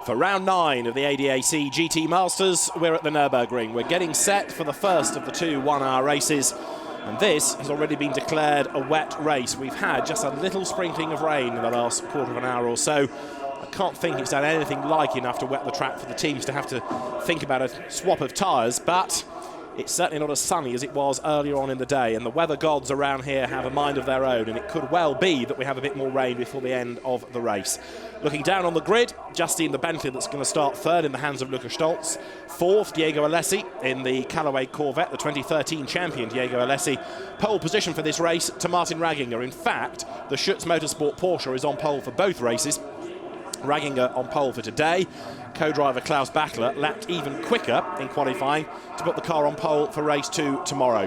For round 9 of the ADAC GT Masters, we're at the Nürburgring. We're getting set for the first of the 2 one-hour races, and this has already been declared a wet race. We've had just a little sprinkling of rain in the last quarter of an hour or so. I can't think it's done anything like enough to wet the track for the teams to have to think about a swap of tyres, but it's certainly not as sunny as it was earlier on in the day, and the weather gods around here have a mind of their own, and it could well be that we have a bit more rain before the end of the race. Looking down on the grid, Justine the Bentley that's going to start third in the hands of Luca Stolz. Fourth, Diego Alessi in the Callaway Corvette, the 2013 champion Diego Alessi. Pole position for this race to Martin Ragginger. In fact, the ADAC Motorsport Porsche is on pole for both races. Ragginger on pole for today. Co-driver Klaus Bachler lapped even quicker in qualifying to put the car on pole for race 2 tomorrow.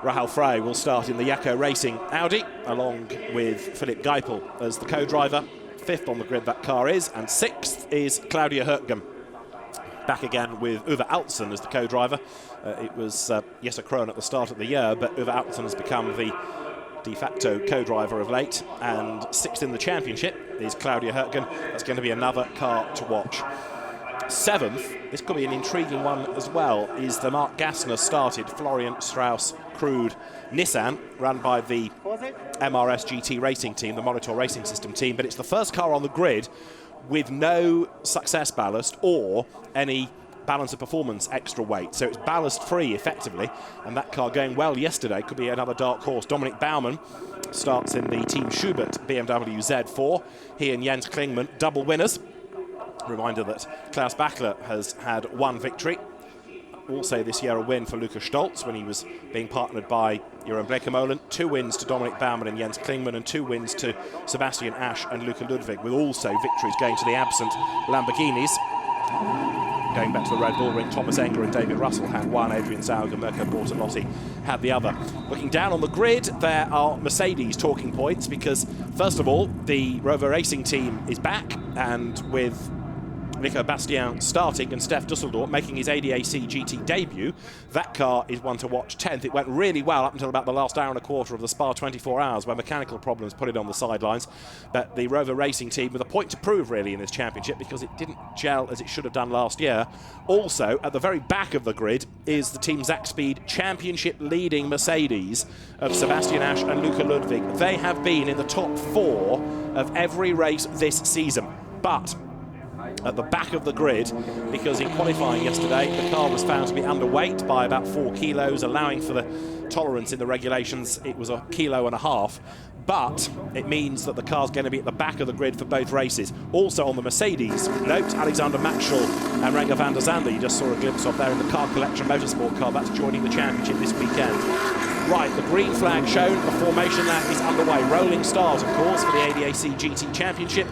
Rahal Frey will start in the Yako Racing Audi along with Philipp Geipel as the co-driver. 5th on the grid that car is, and 6th is Claudia Hürtgen. Back again with Uwe Altsson as the co-driver. It was Jesse Krohn at the start of the year, but Uwe Altsson has become the de facto co-driver of late, and 6th in the championship is Claudia Hürtgen. That's going to be another car to watch. 7th, this could be an intriguing one as well, is the Mark Gassner started Florian Strauss crewed Nissan, run by the MRS GT racing team, the Monitor Racing System team, but it's the first car on the grid with no success ballast or any balance of performance extra weight, so it's ballast free effectively, and that car going well yesterday could be another dark horse. Dominic Baumann starts in the Team Schubert BMW Z4. He and Jens Klingmann double winners. Reminder that Klaus Bachler has had 1 victory. Also this year a win for Luca Stolz when he was being partnered by Jeroen Blekemolen. 2 wins to Dominic Baumann and Jens Klingmann, and 2 wins to Sebastian Asch and Luca Ludwig, with also victories going to the absent Lamborghinis. Going back to the Red Bull Ring, Thomas Enger and David Russell had 1, Adrian Sauger, Mirko Bortolotti had the other. Looking down on the grid, there are Mercedes talking points, because first of all, the Rover Racing team is back, and with Nico Bastien starting and Steph Dusseldorf making his ADAC GT debut. That car is one to watch. 10th. It went really well up until about the last hour and a quarter of the Spa 24 hours, where mechanical problems put it on the sidelines. But the Rover Racing team with a point to prove really in this championship, because it didn't gel as it should have done last year. Also, at the very back of the grid is the Team Zach Speed championship leading Mercedes of Sebastian Asch and Luca Ludwig. They have been in the top 4 of every race this season. But at the back of the grid, because in qualifying yesterday the car was found to be underweight by about 4 kilos, allowing for the tolerance in the regulations. It was 1.5 kilos, but it means that the car's going to be at the back of the grid for both races. Also on the Mercedes, note Alexander Matschel and Renger van der Zande, you just saw a glimpse of there in the Car Collection Motorsport car. That's joining the championship this weekend. Right, the green flag shown, the formation that is underway. Rolling start, of course, for the ADAC GT Championship.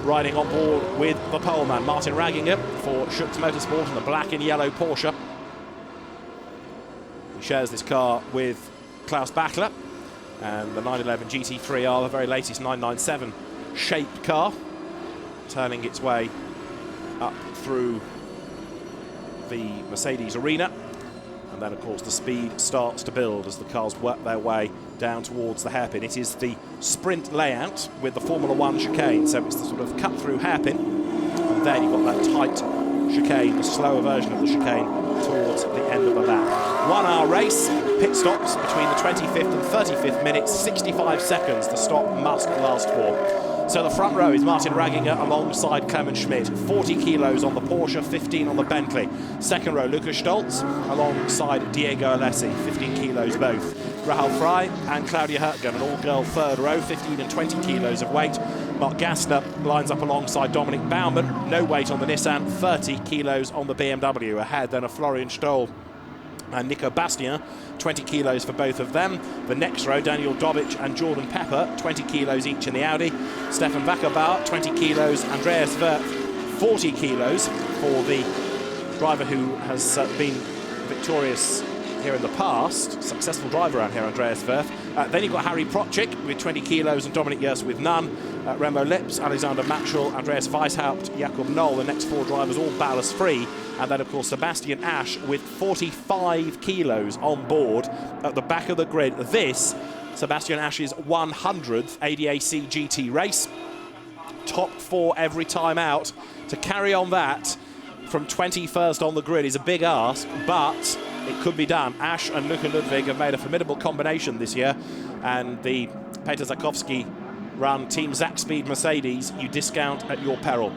Riding on board with the poleman, Martin Ragginger for ADAC Motorsport and the black and yellow Porsche. He shares this car with Klaus Bachler, and the 911 GT3R, the very latest 997 shaped car, turning its way up through the Mercedes arena. And then, of course, the speed starts to build as the cars work their way down towards the hairpin. It is the sprint layout with the Formula 1 chicane, so it's the sort of cut-through hairpin. And then you've got that tight chicane, the slower version of the chicane, towards the end of the lap. 1 hour race, pit stops between the 25th and 35th minutes, 65 seconds the stop must last for. So the front row is Martin Ragginger alongside Clement Schmidt, 40 kilos on the Porsche, 15 on the Bentley. Second row, Luca Stolz alongside Diego Alessi, 15 kilos both. Rahal Frey and Claudia Hürtgen, an all-girl third row, 15 and 20 kilos of weight. Mark Gassner lines up alongside Dominic Baumann, no weight on the Nissan, 30 kilos on the BMW. Ahead then of Florian Stoll and Nico Bastien, 20 kilos for both of them. The next row, Daniel Dobic and Jordan Pepper, 20 kilos each in the Audi. Stefan Wackerbauer, 20 kilos. Andreas Wirth, 40 kilos for the driver who has been victorious here in the past. Successful driver around here, Andreas Wirth. Then you've got Harry Protchik with 20 kilos and Dominic Yerst with none. Remo Lips, Alexander Matschel, Andreas Weishaupt, Jakob Noll, the next 4 drivers all ballast free. And then, of course, Sebastian Asch with 45 kilos on board at the back of the grid. This, Sebastian Asch's 100th ADAC GT race. Top 4 every time out. to carry on that from 21st on the grid is a big ask, but it could be done. Ash and Luka Ludwig have made a formidable combination this year, and the Peter Zakowski run Team Zak Speed Mercedes you discount at your peril.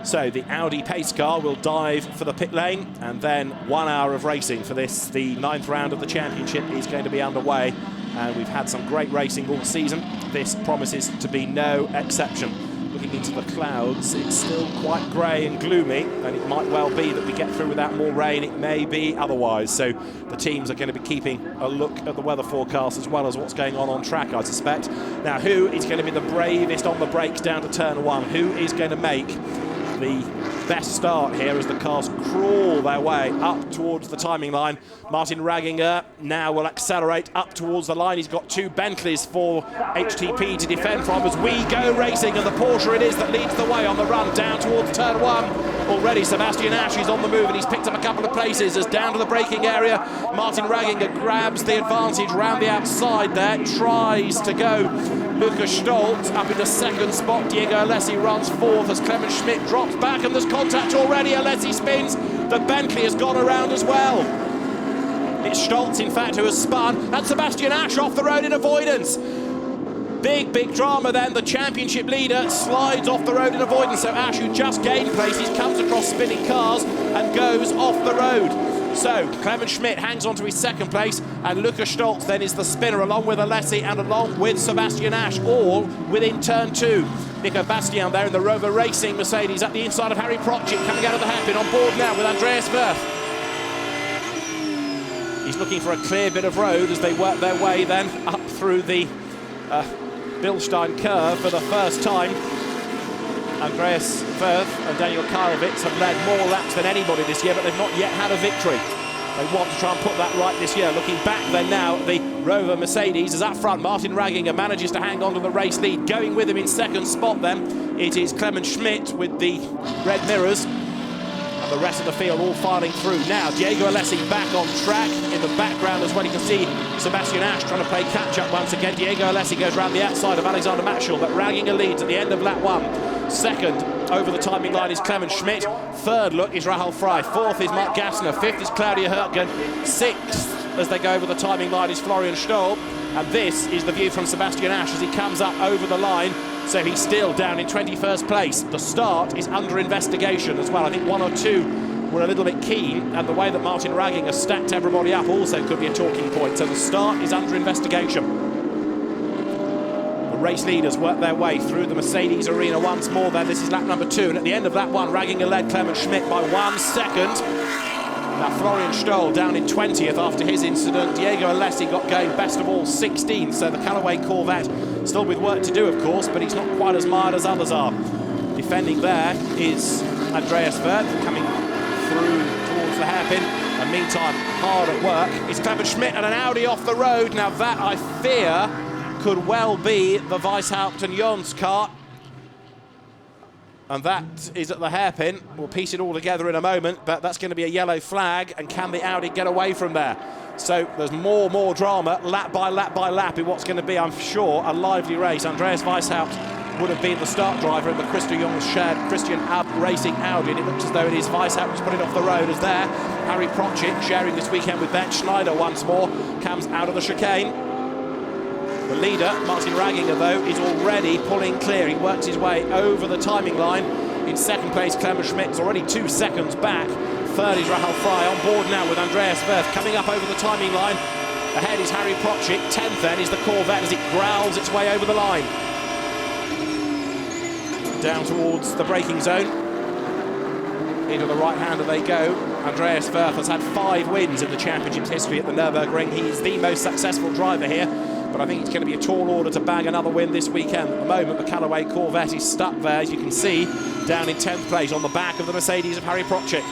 So the Audi pace car will dive for the pit lane, and then 1 hour of racing for this. The 9th round of the championship is going to be underway, and we've had some great racing all season. This promises to be no exception. Looking into the clouds, it's still quite grey and gloomy, and it might well be that we get through without more rain. It may be otherwise, so the teams are going to be keeping a look at the weather forecast as well as what's going on track, I suspect. Now, who is going to be the bravest on the brakes down to turn 1? Who is going to make the best start here as the cars crawl their way up towards the timing line? Martin Ragginger now will accelerate up towards the line. He's got 2 Bentleys for HTP to defend from as we go racing, and the Porsche it is that leads the way on the run down towards turn 1. Already Sebastian Ash is on the move, and he's picked up a couple of places as down to the braking area. Martin Ragginger grabs the advantage round the outside there, tries to go. Lukas Stolt up in the 2nd spot. Diego Alessi runs 4th as Clement Schmidt drops back, and there's contact already. Alessi spins. The Bentley has gone around as well. It's Stoltz, in fact, who has spun, and Sebastian Ash off the road in avoidance. Big drama then. The championship leader slides off the road in avoidance. So Ash, who just gained places, comes across spinning cars and goes off the road. So Clement Schmidt hangs on to his 2nd place, and Lukas Stoltz then is the spinner, along with Alessi and along with Sebastian Ash, all within turn 2. Nico Bastian there in the Rover Racing Mercedes at the inside of Harry Protchik, coming out of the hairpin, on board now with Andreas Wirth. He's looking for a clear bit of road as they work their way then up through the Bilstein curve for the first time. Andreas Wirth and Daniel Karlovitz have led more laps than anybody this year, but they've not yet had a victory. They want to try and put that right this year. Looking back then now, the Rover Mercedes is up front. Martin Ragginger manages to hang on to the race lead. Going with him in 2nd spot then, it is Clement Schmidt with the red mirrors. And the rest of the field all filing through. Now, Diego Alessi back on track. In the background as well, you can see Sebastian Ash trying to play catch-up once again. Diego Alessi goes round the outside of Alexander Matschel, but Ragginger leads at the end of lap 1. 2nd over the timing line is Clement Schmidt. 3rd look is Rahul Frey. 4th is Mark Gassner. 5th is Claudia Hürtgen. 6th, as they go over the timing line, is Florian Stoll. And this is the view from Sebastian Ash as he comes up over the line. So he's still down in 21st place. The start is under investigation as well. I think 1 or 2 were a little bit keen, and the way that Martin Ragginger stacked everybody up also could be a talking point. So the start is under investigation. Race leaders work their way through the Mercedes arena once more then. This is lap number 2, and at the end of lap 1, Ragginger led Clement Schmidt by 1 second. Now Florian Stoll down in 20th after his incident. Diego Alessi got going best of all 16th, so the Callaway Corvette still with work to do, of course, but he's not quite as mired as others are. Defending there is Andreas Wirth coming through towards the hairpin, and meantime hard at work is Clement Schmidt and an Audi off the road. Now that, I fear, could well be the Weishaupt and Jons car. And that is at the hairpin. We'll piece it all together in a moment, but that's going to be a yellow flag, and can the Audi get away from there? So there's more drama, lap by lap, in what's going to be, I'm sure, a lively race. Andreas Weishaupt would have been the start driver in the Christian Jons shared Christian Ab Racing Audi, and it looks as though it is Weishaupt who's put it off the road, as there Harry Protchik, sharing this weekend with Ben Schneider once more, comes out of the chicane. The leader, Martin Ragginger, though, is already pulling clear. He works his way over the timing line. In 2nd place, Clement Schmidt is already 2 seconds back. 3rd is Rahul Frey, on board now with Andreas Wirth, coming up over the timing line. Ahead is Harry Protchik. 10th then is the Corvette as it growls its way over the line. Down towards the braking zone. Into the right-hander they go. Andreas Wirth has had 5 wins in the championship's history at the Nürburgring. He's the most successful driver here, but I think it's going to be a tall order to bag another win this weekend. At the moment, the Callaway Corvette is stuck there, as you can see, down in 10th place on the back of the Mercedes of Harry Protchik.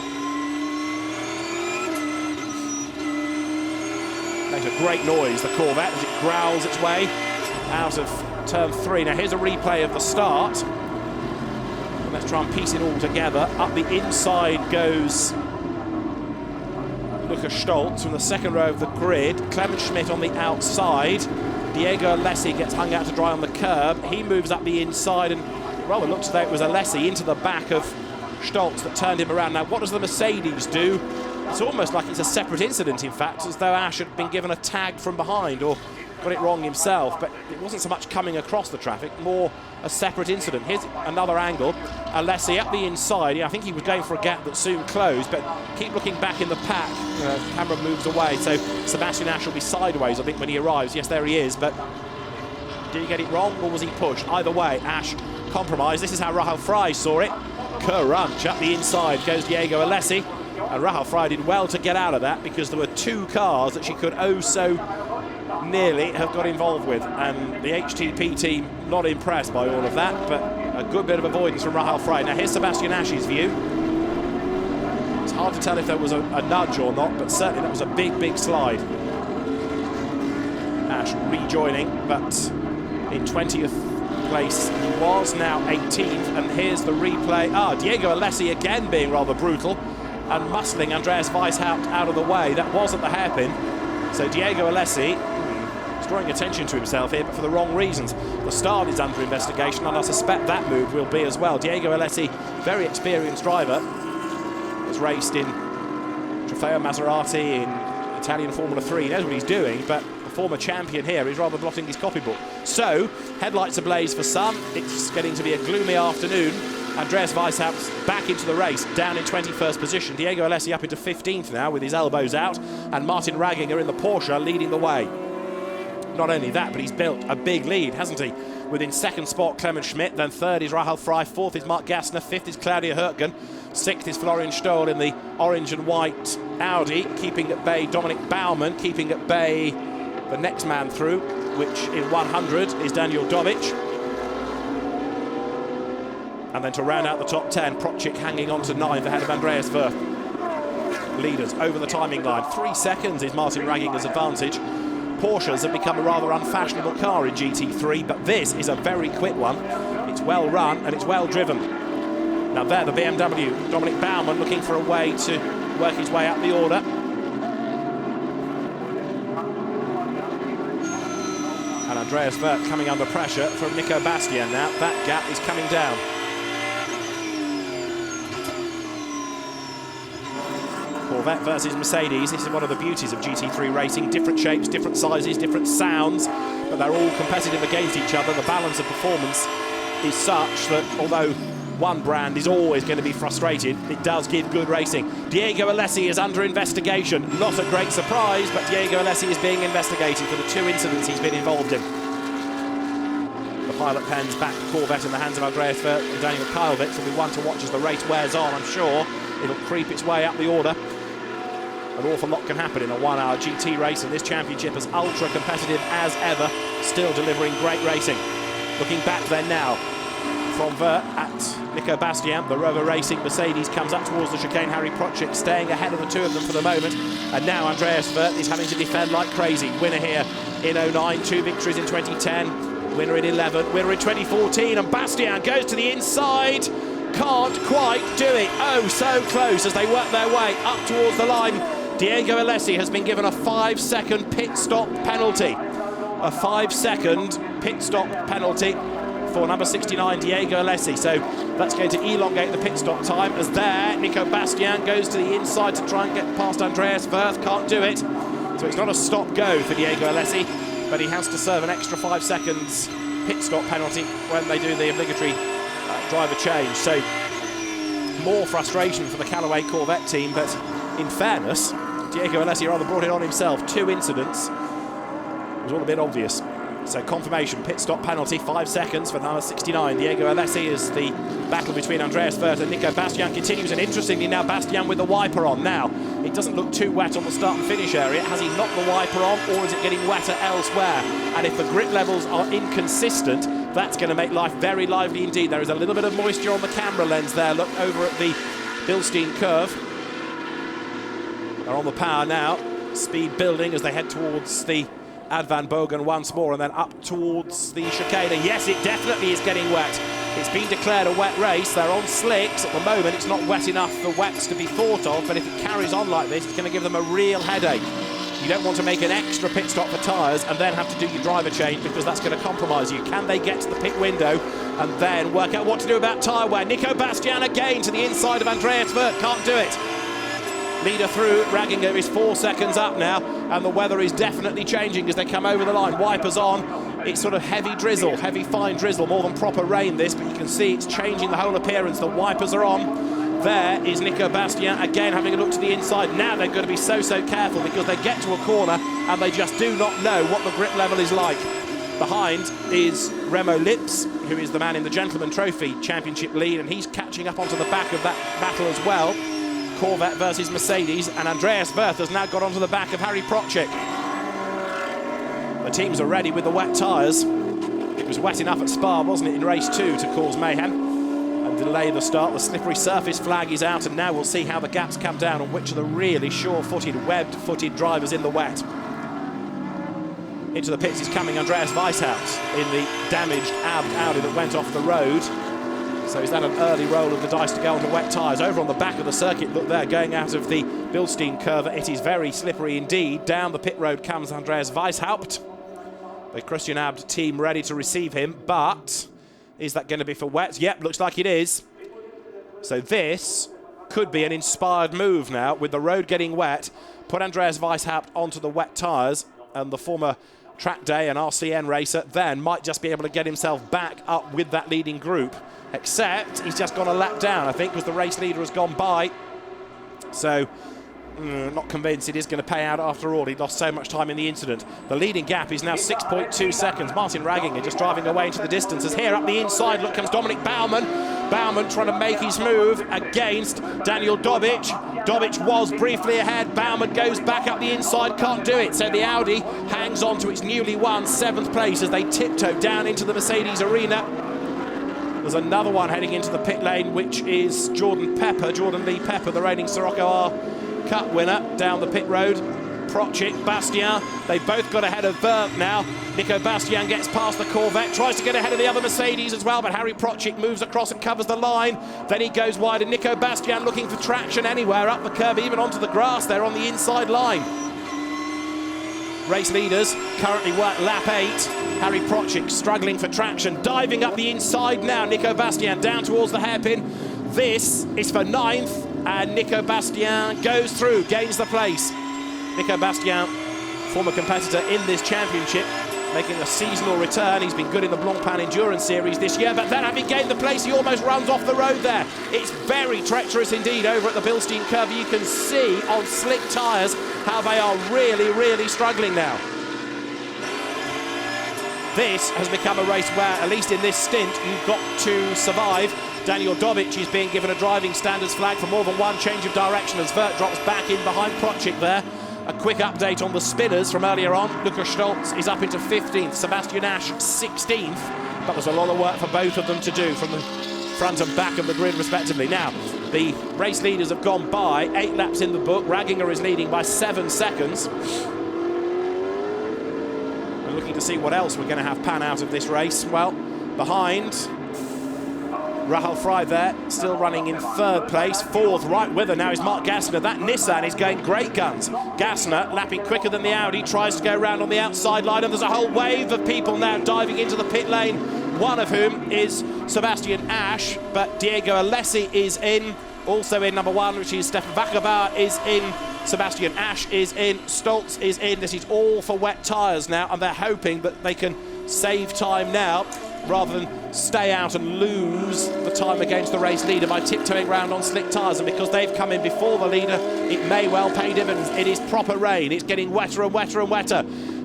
Makes a great noise, the Corvette, as it growls its way out of turn 3. Now, here's a replay of the start. And let's try and piece it all together. Up the inside goes Lukas Stoltz from the 2nd row of the grid. Clement Schmidt on the outside. Diego Alessi gets hung out to dry on the curb. He moves up the inside, and rather looked as though it was Alessi into the back of Stolz that turned him around. Now, what does the Mercedes do? It's almost like it's a separate incident, in fact, as though Ash had been given a tag from behind or got it wrong himself, but it wasn't so much coming across the traffic, more a separate incident. Here's another angle. Alessi up the inside. Yeah, I think he was going for a gap that soon closed, but keep looking back in the pack. Camera moves away, so Sebastian Ash will be sideways, I think, when he arrives. Yes, there he is, but did he get it wrong or was he pushed? Either way, Ash compromised. This is how Rahal Fry saw it. Crunch up the inside goes Diego Alessi, and Rahal Fry did well to get out of that because there were two cars that she could oh so nearly have got involved with, and the HTP team not impressed by all of that, but a good bit of avoidance from Rahal Fry. Now here's Sebastian Ash's view. It's hard to tell if there was a nudge or not, but certainly that was a big slide. Ash rejoining, but in 20th place he was, now 18th, and here's the replay. Diego Alessi again being rather brutal and muscling Andreas Weishaupt out of the way. That wasn't the hairpin. So Diego Alessi is drawing attention to himself here, but for the wrong reasons. The start is under investigation, and I suspect that move will be as well. Diego Alessi, very experienced driver, has raced in Trofeo Maserati, in Italian Formula 3, he knows what he's doing, but the former champion here is rather blotting his copybook. So, headlights ablaze for some, it's getting to be a gloomy afternoon. Andreas Weishaupt's back into the race, down in 21st position. Diego Alessi up into 15th now with his elbows out, and Martin Ragginger in the Porsche leading the way. Not only that, but he's built a big lead, hasn't he? Within second spot, Clement Schmidt, then third is Rahal Fry, fourth is Mark Gassner, fifth is Claudia Hürtgen, sixth is Florian Stoll in the orange and white Audi, keeping at bay Dominic Baumann, keeping at bay the next man through, which in 100 is Daniel Dovic. And then to round out the top 10, Procik hanging on to 9th ahead of Andreas Wirth. Leaders over the timing line. 3 seconds is Martin Ragginger's advantage. Porsches have become a rather unfashionable car in GT3, but this is a very quick one. It's well run and it's well driven. Now there, the BMW, Dominic Baumann looking for a way to work his way up the order. And Andreas Wirth coming under pressure from Nico Bastian now. That gap is coming down. Corvette versus Mercedes. This is one of the beauties of GT3 racing. Different shapes, different sizes, different sounds, but they're all competitive against each other. The balance of performance is such that although one brand is always going to be frustrated, it does give good racing. Diego Alessi is under investigation. Not a great surprise, but Diego Alessi is being investigated for the 2 incidents he's been involved in. The pilot pens back the Corvette in the hands of Andreas Wirth and Daniel Kylvitz. Will be one to watch as the race wears on, I'm sure. It'll creep its way up the order. An awful lot can happen in a 1-hour GT race, and this championship is ultra competitive as ever, still delivering great racing. Looking back then now, from Wirth at Nico Bastian, the Rover Racing Mercedes comes up towards the chicane. Harry Procik staying ahead of the two of them for the moment, and now Andreas Wirth is having to defend like crazy. Winner here in 09, 2 victories in 2010, winner in 11, winner in 2014, and Bastian goes to the inside, can't quite do it. Oh, so close as they work their way up towards the line. Diego Alessi has been given a 5-second pit stop penalty. A 5-second pit stop penalty for number 69, Diego Alessi. So that's going to elongate the pit stop time, as there, Nico Bastian goes to the inside to try and get past Andreas Wirth, can't do it. So it's not a stop-go for Diego Alessi, but he has to serve an extra 5 seconds pit stop penalty when they do the obligatory driver change. So more frustration for the Callaway Corvette team, but in fairness, Diego Alessi rather brought it on himself. 2 incidents. It was all a bit obvious. So confirmation, pit stop penalty, 5 seconds for number 69. Diego Alessi, as the battle between Andreas Wirth and Nico Bastian continues, and interestingly now Bastian with the wiper on. Now, it doesn't look too wet on the start and finish area. Has he knocked the wiper on, or is it getting wetter elsewhere? And if the grip levels are inconsistent, that's going to make life very lively indeed. There is a little bit of moisture on the camera lens there. Look over at the Bilstein curve. They're on the power now. Speed building as they head towards the Ad Van Bogen once more, and then up towards the chicane. Yes, it definitely is getting wet. It's been declared a wet race. They're on slicks at the moment. It's not wet enough for wets to be thought of, but if it carries on like this, it's going to give them a real headache. You don't want to make an extra pit stop for tyres and then have to do your driver change, because that's going to compromise you. Can they get to the pit window and then work out what to do about tyre wear? Nico Bastian again to the inside of Andreas Wirth, can't do it. Leader through, Ragginger is 4 seconds up now, and the weather is definitely changing as they come over the line. Wipers on, it's sort of heavy drizzle, heavy fine drizzle, more than proper rain this, but you can see it's changing the whole appearance. The wipers are on. There is Nico Bastian again having a look to the inside. Now they're going to be so careful, because they get to a corner and they just do not know what the grip level is like. Behind is Remo Lips, who is the man in the Gentleman Trophy Championship lead, and he's catching up onto the back of that battle as well. Corvette versus Mercedes, and Andreas Wirth has now got onto the back of Harry Prochik. The teams are ready with the wet tyres. It was wet enough at Spa, wasn't it, in race 2 to cause mayhem and delay the start. The slippery surface flag is out, and now we'll see how the gaps come down on which of the really sure-footed, webbed-footed drivers in the wet. Into the pits is coming Andreas Weishaupt in the damaged Audi that went off the road. So is that an early roll of the dice to go onto wet tyres? Over on the back of the circuit, look there, going out of the Bilstein curve. It is very slippery indeed. Down the pit road comes Andreas Weishaupt. The Christian Abt team ready to receive him, but is that going to be for wet? Yep, looks like it is. So this could be an inspired move now, with the road getting wet. Put Andreas Weishaupt onto the wet tyres, and the former track day and RCN racer then might just be able to get himself back up with that leading group. Except he's just gone a lap down, I think, because the race leader has gone by. So, not convinced it is going to pay out after all. He lost so much time in the incident. The leading gap is now 6.2 seconds. Martin Ragginger just driving away into the distance. As here up the inside, look comes Dominic Baumann. Baumann trying to make his move against Daniel Dobic. Dobic was briefly ahead. Baumann goes back up the inside, can't do it. So the Audi hangs on to its newly won 7th place as they tiptoe down into the Mercedes arena. There's another one heading into the pit lane, which is Jordan Lee Pepper, the reigning Sirocco R Cup winner, down the pit road. Prochik, Bastian, they both got ahead of Wirth now. Nico Bastian gets past the Corvette, tries to get ahead of the other Mercedes as well, but Harry Prochik moves across and covers the line. Then he goes wide, and Nico Bastian looking for traction anywhere up the curve, even onto the grass there on the inside line. Race leaders currently work lap 8. Harry Prochik struggling for traction, diving up the inside now. Nico Bastian down towards the hairpin. This is for 9th, and Nico Bastian goes through, gains the place. Nico Bastian, former competitor in this championship, making a seasonal return. He's been good in the Blancpain Endurance Series this year, but then having gained the place, he almost runs off the road there. It's very treacherous indeed over at the Bilstein curve. You can see on slick tyres how they are really struggling now. This has become a race where, at least in this stint, you've got to survive. Daniel Dobic is being given a driving standards flag for more than one change of direction as Wirth drops back in behind Prochik there. A quick update on the spinners from earlier on. Lukas Stolz is up into 15th, Sebastian Asch 16th, but there's a lot of work for both of them to do from the front and back of the grid respectively. Now, the race leaders have gone by, 8 laps in the book. Ragginger is leading by 7 seconds. We're looking to see what else we're going to have pan out of this race. Well, behind, Rahal Fry there, still running in 3rd place. 4th, right with her now is Mark Gassner. That Nissan is going great guns. Gassner lapping quicker than the Audi, tries to go around on the outside line, and there's a whole wave of people now diving into the pit lane, one of whom is Sebastian Asch, but Diego Alessi is in. Also in number 1, which is Stefan Wackerbauer, is in. Sebastian Asch is in. Stolz is in. This is all for wet tyres now, and they're hoping that they can save time now rather than stay out and lose the time against the race leader by tiptoeing around on slick tyres. And because they've come in before the leader, it may well pay dividends. It is proper rain. It's getting wetter and wetter and wetter.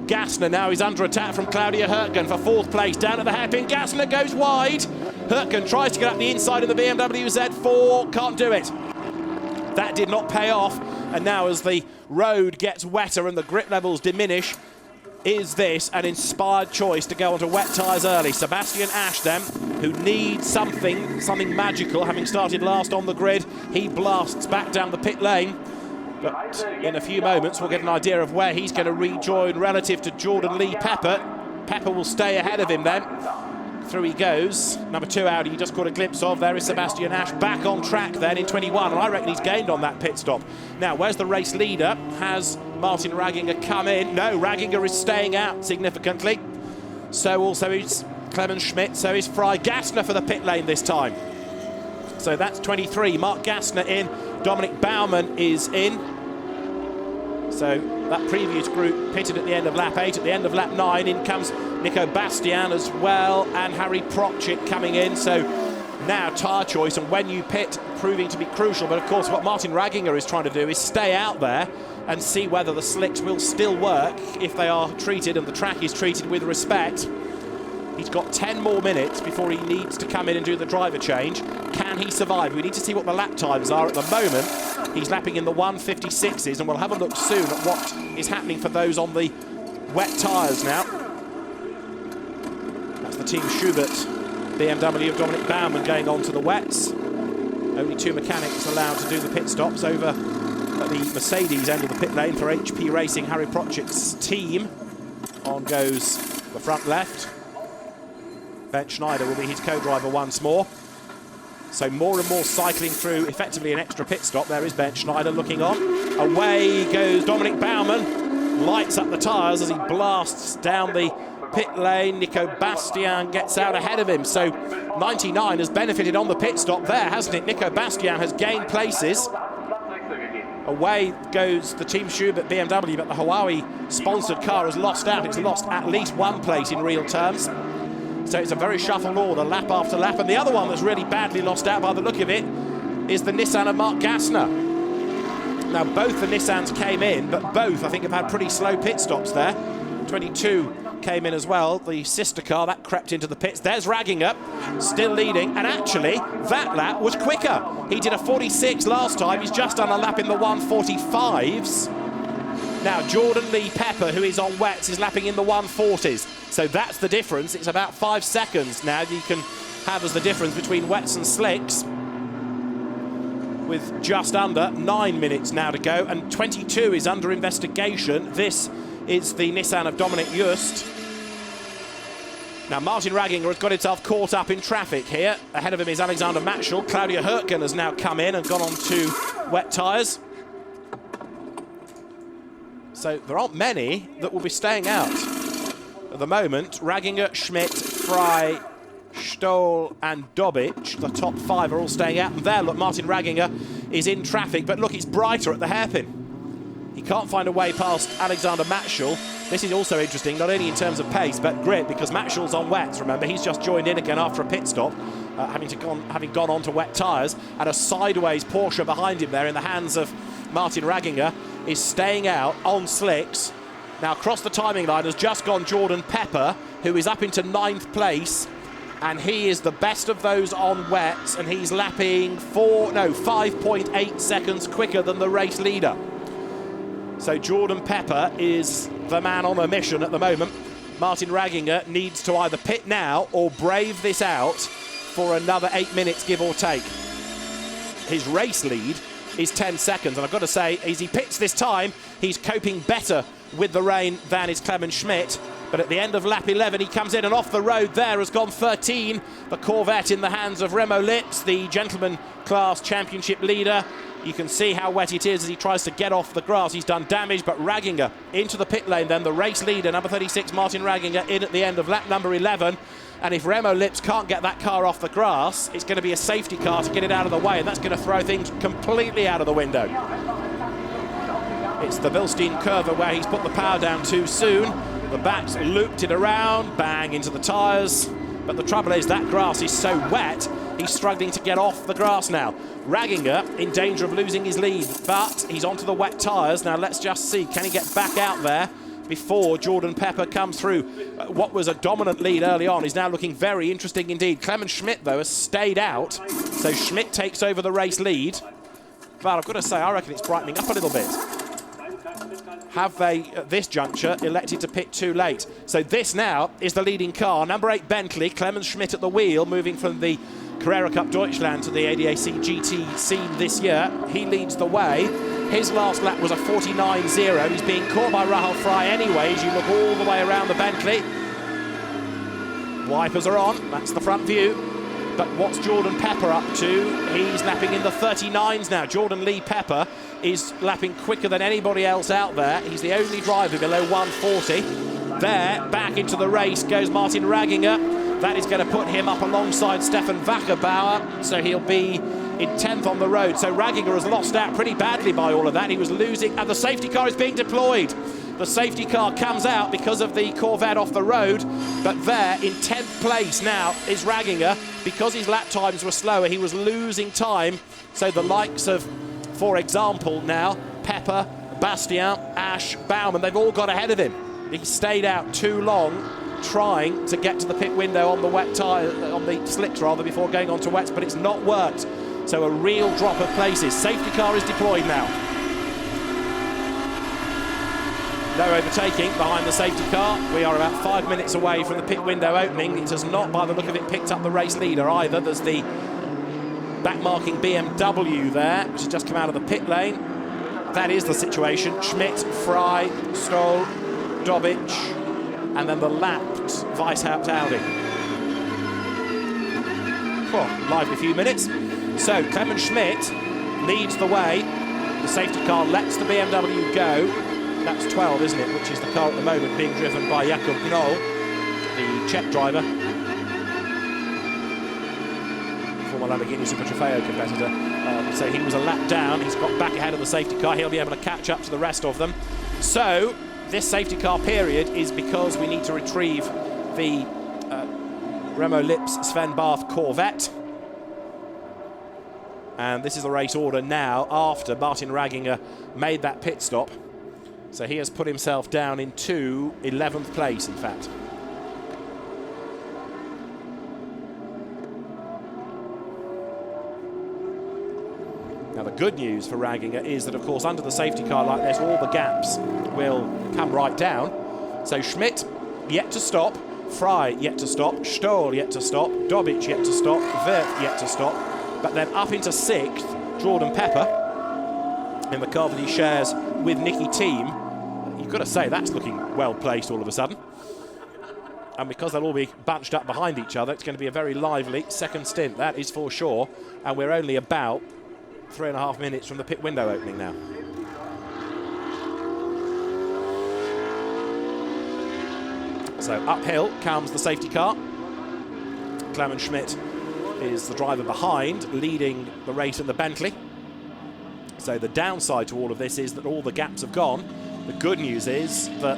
Gassner now is under attack from Claudia Hürtgen for 4th place. Down at the hairpin, Gassner goes wide. Hürtgen tries to get up the inside of the BMW Z4, can't do it. That did not pay off. And now as the road gets wetter and the grip levels diminish, is this an inspired choice to go onto wet tyres early? Sebastian Asch then, who needs something magical, having started last on the grid, he blasts back down the pit lane. But in a few moments we'll get an idea of where he's going to rejoin relative to Jordan Lee Pepper. Pepper will stay ahead of him then. Through he goes. Number 2 Audi you just caught a glimpse of. There is Sebastian Ash back on track then in 21, and I reckon he's gained on that pit stop. Now, where's the race leader? Has Martin Ragginger come in? No, Ragginger is staying out significantly. So also is Clemens Schmidt, so is Fry. Gassner for the pit lane this time. So that's 23. Mark Gassner in. Dominic Baumann is in. So that previous group pitted at the end of lap 8. At the end of lap 9, in comes Nico Bastian as well, and Harry Prokchik coming in. So now tyre choice, and when you pit, proving to be crucial. But of course what Martin Ragginger is trying to do is stay out there and see whether the slicks will still work if they are treated and the track is treated with respect. He's got 10 more minutes before he needs to come in and do the driver change. Can he survive? We need to see what the lap times are. At the moment, he's lapping in the 1:56s, and we'll have a look soon at what is happening for those on the wet tyres now. That's the Team Schubert BMW of Dominic Baumann going on to the wets. Only 2 mechanics allowed to do the pit stops over at the Mercedes end of the pit lane for HP Racing, Harry Prokchik's team. On goes the front left. Ben Schneider will be his co-driver once more. So more and more cycling through effectively an extra pit stop. There is Ben Schneider looking on. Away goes Dominic Baumann. Lights up the tyres as he blasts down the pit lane. Nico Bastian gets out ahead of him. So 99 has benefited on the pit stop there, hasn't it? Nico Bastian has gained places. Away goes the Team Schubert BMW, but the Huawei-sponsored car has lost out. It's lost at least 1 place in real terms. So it's a very shuffled order, lap after lap. And the other one that's really badly lost out by the look of it is the Nissan of Mark Gassner. Now, both the Nissans came in, but both, I think, have had pretty slow pit stops there. 22 came in as well. The sister car, that crept into the pits. There's Ragginger, still leading. And actually, that lap was quicker. He did a 46 last time. He's just done a lap in the 1:45s. Now, Jordan Lee Pepper, who is on wets, is lapping in the 1:40s. So that's the difference. It's about 5 seconds now you can have as the difference between wets and slicks, with just under 9 minutes now to go, and 22 is under investigation. This is the Nissan of Dominic Just. Now, Martin Ragginger has got himself caught up in traffic here. Ahead of him is Alexander Matschel. Claudia Hürtgen has now come in and gone on to wet tyres. So there aren't many that will be staying out at the moment. Ragginger, Schmidt, Fry, Stoll and Dobic, the top 5 are all staying out. And there, look, Martin Ragginger is in traffic, but look, it's brighter at the hairpin. He can't find a way past Alexander Matschel. This is also interesting, not only in terms of pace, but grip, because Matschel's on wets. Remember, he's just joined in again after a pit stop, having gone on to wet tyres, and a sideways Porsche behind him there in the hands of Martin Ragginger is staying out on slicks. Now, across the timing line has just gone Jordan Pepper, who is up into 9th place, and he is the best of those on wets, and he's lapping 5.8 seconds quicker than the race leader. So Jordan Pepper is the man on a mission at the moment. Martin Ragginger needs to either pit now or brave this out for another 8 minutes, give or take. His race lead is 10 seconds, and I've got to say, as he pits this time, he's coping better with the rain than is Clemens Schmidt. But at the end of lap 11, he comes in and off the road there has gone 13. The Corvette in the hands of Remo Lips, the gentleman class championship leader. You can see how wet it is as he tries to get off the grass. He's done damage, but Ragginger into the pit lane then. The race leader, number 36, Martin Ragginger, in at the end of lap number 11. And if Remo Lips can't get that car off the grass, it's going to be a safety car to get it out of the way, and that's going to throw things completely out of the window. It's the Bilstein Curva where he's put the power down too soon. The back's looped it around, bang into the tyres. But the trouble is that grass is so wet, he's struggling to get off the grass now. Ragginger in danger of losing his lead, but he's onto the wet tyres. Now let's just see, can he get back out there before Jordan Pepper comes through? What was a dominant lead early on is now looking very interesting indeed. Clemens Schmidt, though, has stayed out, so Schmidt takes over the race lead. But I've got to say, I reckon it's brightening up a little bit. Have they, at this juncture, elected to pit too late? So this now is the leading car. Number 8 Bentley, Clemens Schmidt at the wheel, moving from the Carrera Cup Deutschland to the ADAC GT scene this year. He leads the way. His last lap was a 49.0. He's being caught by Rahul Fry anyway, as you look all the way around the Bentley. Wipers are on, that's the front view. But what's Jordan Pepper up to? He's lapping in the 39s now. Jordan Lee Pepper is lapping quicker than anybody else out there. He's the only driver below 140. There, back into the race goes Martin Raginger. That is going to put him up alongside Stefan Wackerbauer, so he'll be in 10th on the road. So Raginger has lost out pretty badly by all of that. He was losing, and the safety car is being deployed. The safety car comes out because of the Corvette off the road, but there in 10th place now is Raginger. Because his lap times were slower, he was losing time. So the likes of, for example, now Pepper, Bastien, Ash, Baumann, they've all got ahead of him. He stayed out too long trying to get to the pit window on the wet tyre, on the slicks rather, before going on to wets, but it's not worked. So a real drop of places. Safety car is deployed now. No overtaking behind the safety car. We are about 5 minutes away from the pit window opening. It has not, by the look of it, picked up the race leader either. There's the backmarking BMW there, which has just come out of the pit lane. That is the situation. Schmidt, Fry, Stoll, Dobic, and then the lapped Weishaupt Audi. Well, lively few minutes. So Clement Schmidt leads the way. The safety car lets the BMW go. That's 12, isn't it? Which is the car at the moment being driven by Jakub Knoll, the Czech driver. Former Lamborghini Super Trofeo competitor. So he was a lap down. He's got back ahead of the safety car. He'll be able to catch up to the rest of them. So this safety car period is because we need to retrieve the Remo Lips Sven Barth Corvette. And this is the race order now after Martin Raginger made that pit stop. So he has put himself down into 11th place, in fact. Now, the good news for Raginger is that, of course, under the safety car like this, all the gaps will come right down. So Schmidt, yet to stop. Fry, yet to stop. Stoll, yet to stop. Dobic, yet to stop. Wirth, yet to stop. But then up into 6th, Jordan Pepper, in the car that he shares with Nicky Thiem. You've got to say, that's looking well-placed all of a sudden. And because they'll all be bunched up behind each other, it's going to be a very lively second stint, that is for sure. And we're only about 3.5 minutes from the pit window opening now. So uphill comes the safety car. Clement Schmidt is the driver behind, leading the race in the Bentley. So the downside to all of this is that all the gaps have gone. The good news is that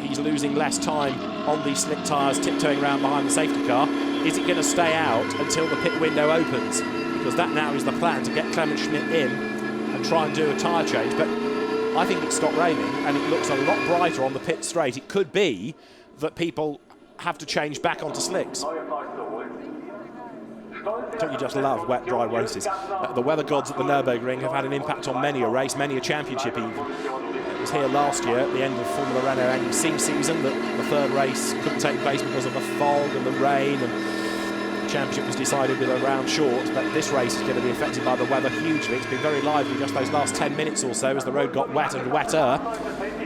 he's losing less time on these slick tyres, tiptoeing around behind the safety car. Is it going to stay out until the pit window opens? Because that now is the plan, to get Clement Schmidt in and try and do a tyre change. But I think it's stopped raining and it looks a lot brighter on the pit straight. It could be that people have to change back onto slicks. Don't you just love wet, dry races? The weather gods at the Nürburgring have had an impact on many a race, many a championship even. It was here last year at the end of Formula Renault NEC season that the third race couldn't take place because of the fog and the rain, and the championship was decided with a round short. But this race is going to be affected by the weather hugely. It's been very lively just those last 10 minutes or so as the road got wet and wetter.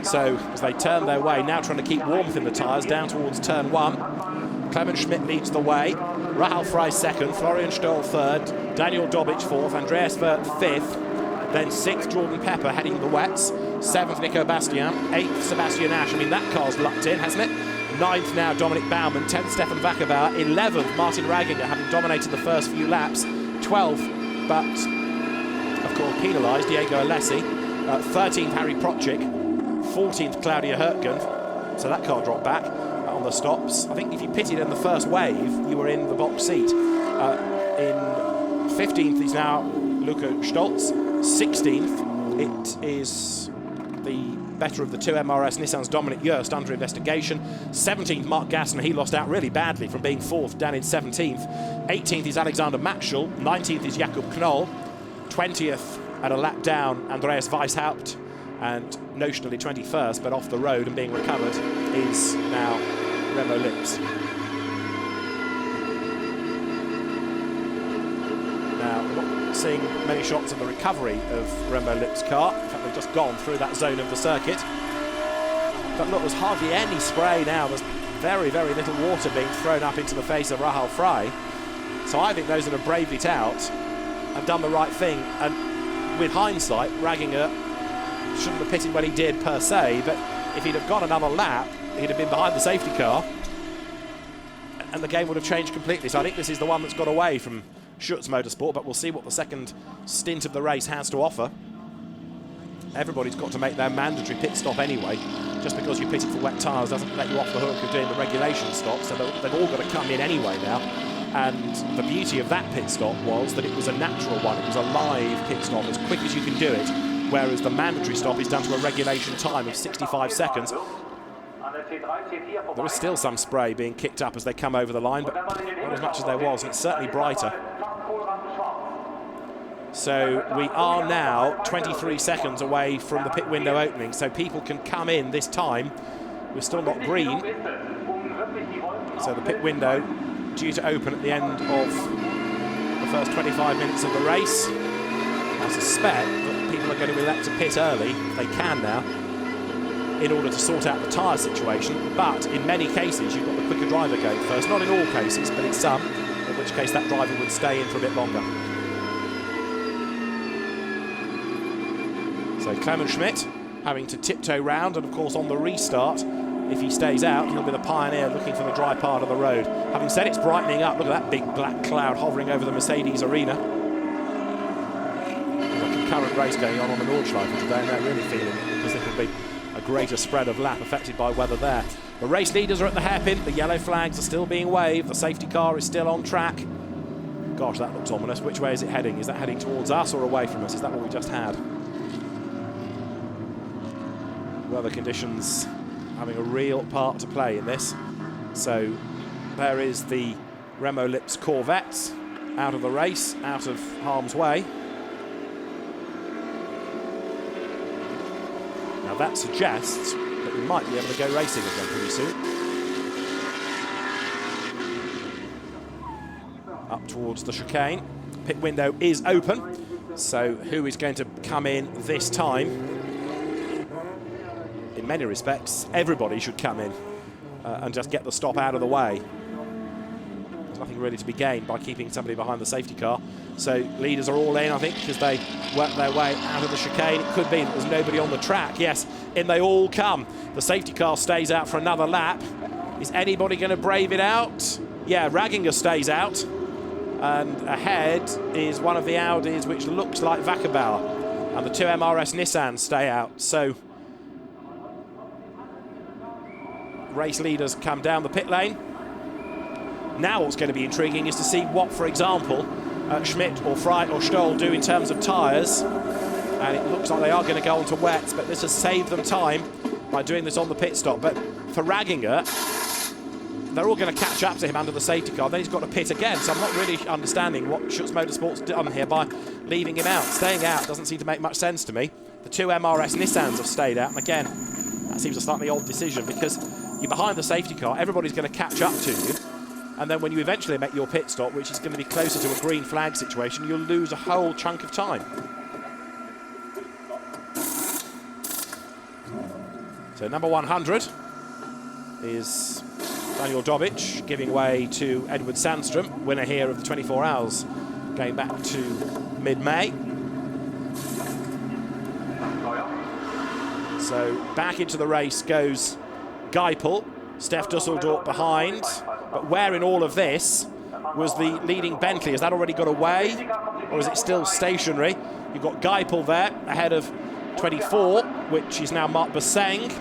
So as they turn their way, now trying to keep warmth in the tyres down towards turn 1. Clement Schmidt leads the way. Rahal Frey second, Florian Stoll third, Daniel Dobic fourth, Andreas Wirth fifth, then 6th Jordan Pepper heading the wets, 7th Nico Bastien, 8th Sebastian Ash. I mean, that car's lucked in, hasn't it? 9th now Dominic Baumann, 10th Stefan Wackerbauer, 11th Martin Raginger, having dominated the first few laps, 12th, but of course penalised, Diego Alessi, 13th Harry Protchik, 14th Claudia Hurtgen, so that car dropped back on the stops. I think if you pitted in the first wave, you were in the box seat. In 15th is now Luca Stolz. 16th, it is the better of the two MRS Nissan's Dominic Joest under investigation. 17th, Mark Gassner. He lost out really badly from being 4th down in 17th. 18th is Alexander Matschel. 19th is Jakub Knoll. 20th, at a lap down, Andreas Weishaupt. And notionally 21st, but off the road and being recovered, is now Remo Lips. Now, we're not seeing many shots of the recovery of Remo Lips' car. In fact, they've just gone through that zone of the circuit. But look, there's hardly any spray now. There's very, very little water being thrown up into the face of Rahal Frey. So I think those that have braved it out have done the right thing. And with hindsight, Ragginger shouldn't have pitted when he did per se, but if he'd have gone another lap, he'd have been behind the safety car and the game would have changed completely. So I think this is the one that's got away from ADAC Motorsport, but we'll see what the second stint of the race has to offer. Everybody's got to make their mandatory pit stop anyway. Just because you pitted for wet tyres doesn't let you off the hook of doing the regulation stop, so they've all got to come in anyway now. And the beauty of that pit stop was that it was a natural one. It was a live pit stop, as quick as you can do it, whereas the mandatory stop is done to a regulation time of 65 seconds. There is still some spray being kicked up as they come over the line, but not as much as there was, and it's certainly brighter. So we are now 23 seconds away from the pit window opening, so people can come in this time. We're still not green, so the pit window due to open at the end of the first 25 minutes of the race. I suspect that people are going to elect to pit early, if they can now, in order to sort out the tyre situation. But in many cases, you've got the quicker driver going first. Not in all cases, but in some, in which case that driver would stay in for a bit longer. So Clement Schmidt having to tiptoe round, and of course on the restart, if he stays out, he'll be the pioneer looking for the dry part of the road. Having said it's brightening up, look at that big black cloud hovering over the Mercedes arena. There's a concurrent race going on the Nordschleife today, and they're really feeling it because it'll be a greater spread of lap affected by weather there. The race leaders are at the hairpin, the yellow flags are still being waved, the safety car is still on track. Gosh, that looks ominous. Which way is it heading? Is that heading towards us or away from us? Is that what we just had? Weather conditions having a real part to play in this. So there is the Remo Lips Corvette out of the race, out of harm's way. Now that suggests that we might be able to go racing again pretty soon. Up towards the chicane. Pit window is open, so who is going to come in this time? In many respects, everybody should come in and just get the stop out of the way. There's nothing really to be gained by keeping somebody behind the safety car. So leaders are all in, I think, because they work their way out of the chicane. It could be that there's nobody on the track. Yes, in they all come. The safety car stays out for another lap. Is anybody going to brave it out? Yeah, Ragginger stays out. And ahead is one of the Audis, which looks like Wackerbauer. And the two MRS Nissans stay out. So race leaders come down the pit lane. Now what's going to be intriguing is to see what, for example, Schmidt or Frey or Stoll do in terms of tyres. And it looks like they are going to go on to wets, but this has saved them time by doing this on the pit stop. But for Ragginger, they're all going to catch up to him under the safety car. Then he's got to pit again. So I'm not really understanding what ADAC Motorsports done here by leaving him out. Staying out doesn't seem to make much sense to me. The two MRS Nissans have stayed out. And again, that seems a slightly odd decision because you're behind the safety car. Everybody's going to catch up to you. And then when you eventually make your pit stop, which is going to be closer to a green flag situation, you'll lose a whole chunk of time. So number 100 is Daniel Dobic, giving way to Edward Sandstrom, winner here of the 24 Hours, going back to mid-May. So back into the race goes Geipel, Steph Dusseldorp behind. But where in all of this was the leading Bentley? Has that already got away, or is it still stationary? You've got Geipel there ahead of 24, which is now Mark Basseng.